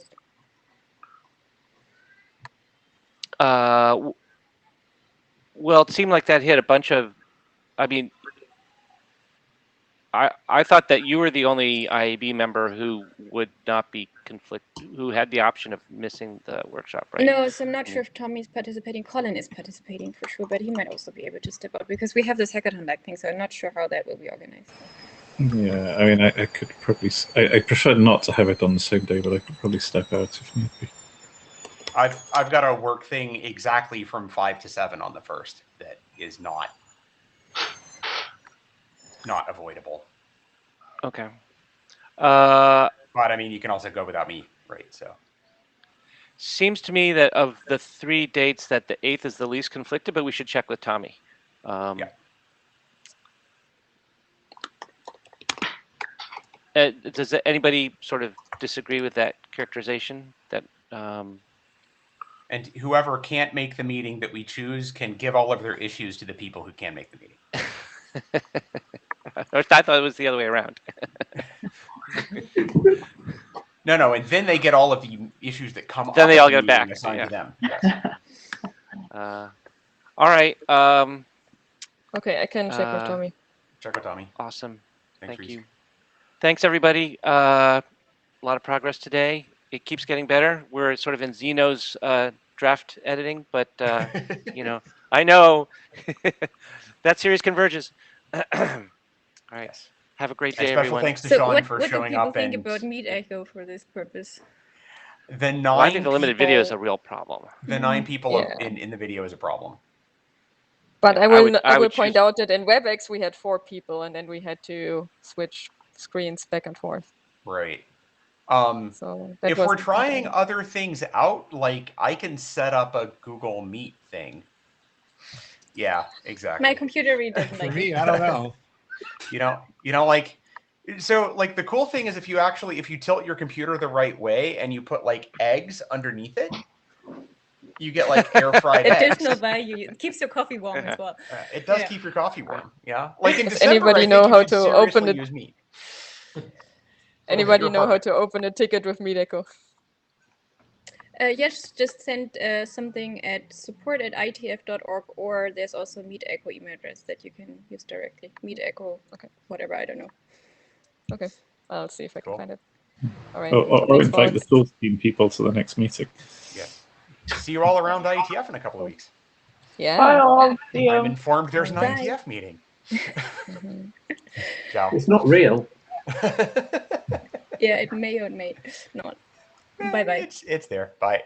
1st. Well, it seemed like that hit a bunch of. I mean, I thought that you were the only IAB member who would not be who had the option of missing the workshop, right? No, so I'm not sure if Tommy's participating. Colin is participating for sure, but he might also be able to step out because we have this hackathon-like thing, so I'm not sure how that will be organized. Yeah, I mean, I could probably. I prefer not to have it on the same day, but I could probably step out if need be. I've got a work thing exactly from 5 to 7 on the 1st that is not avoidable. Okay. But I mean, you can also go without me, right? So. Seems to me that of the 3 dates, that the 8th is the least conflicted, but we should check with Tommy. Yeah. Does anybody sort of disagree with that characterization? That. And whoever can't make the meeting that we choose can give all of their issues to the people who can make the meeting. I thought it was the other way around. No, and then they get all of the issues that come up. Then they all get back assigned to them. Yes. All right. Okay, I can check with Tommy. Check with Tommy. Awesome. Thanks, Thank you. Thanks, everybody. A lot of progress today. it keeps getting better. We're sort of in Zeno's draft editing, but you know, I know that series converges. All right. Yes. Have a great And day, special everyone. thanks to So Sean what for do showing people up think and about Meet Echo for this purpose? the Well, I 9 think the limited video is a people, real problem. the 9 people Yeah. in the video is a problem. But Yeah, I will I I will would point choose- out that in WebEx we had 4 people, and then we had to switch screens back and forth. Right. So that If we're wasn't trying ideal. other things out, like I can set up a Google Meet thing. Yeah, exactly. My computer really doesn't For like me, it. I don't know. You know, like, so like the cool thing is if you tilt your computer the right way and you put like eggs underneath it, you get like air fried eggs. Additional value. It keeps your coffee warm as well. It does Yeah. keep your coffee warm. Yeah. Like in Does December, anybody I think know you how should to open seriously it? use Meet. Anybody Your know how apartment. to open a ticket with Meet Echo? Yes, just send something at support@itf.org, or there's also Meet Echo email address that you can use directly. Meet Echo, okay, whatever, I don't know. Okay, I'll see if I can Cool. find it. All right. Or Thanks invite for the source team people to the next meeting. Yes. See you all around IETF in a couple of weeks. Bye yeah. all. See I'm you. informed there's an Bye. IETF meeting. Mhm. Ciao. It's not real. Yeah, it may or may not. Bye bye. It's there. Bye.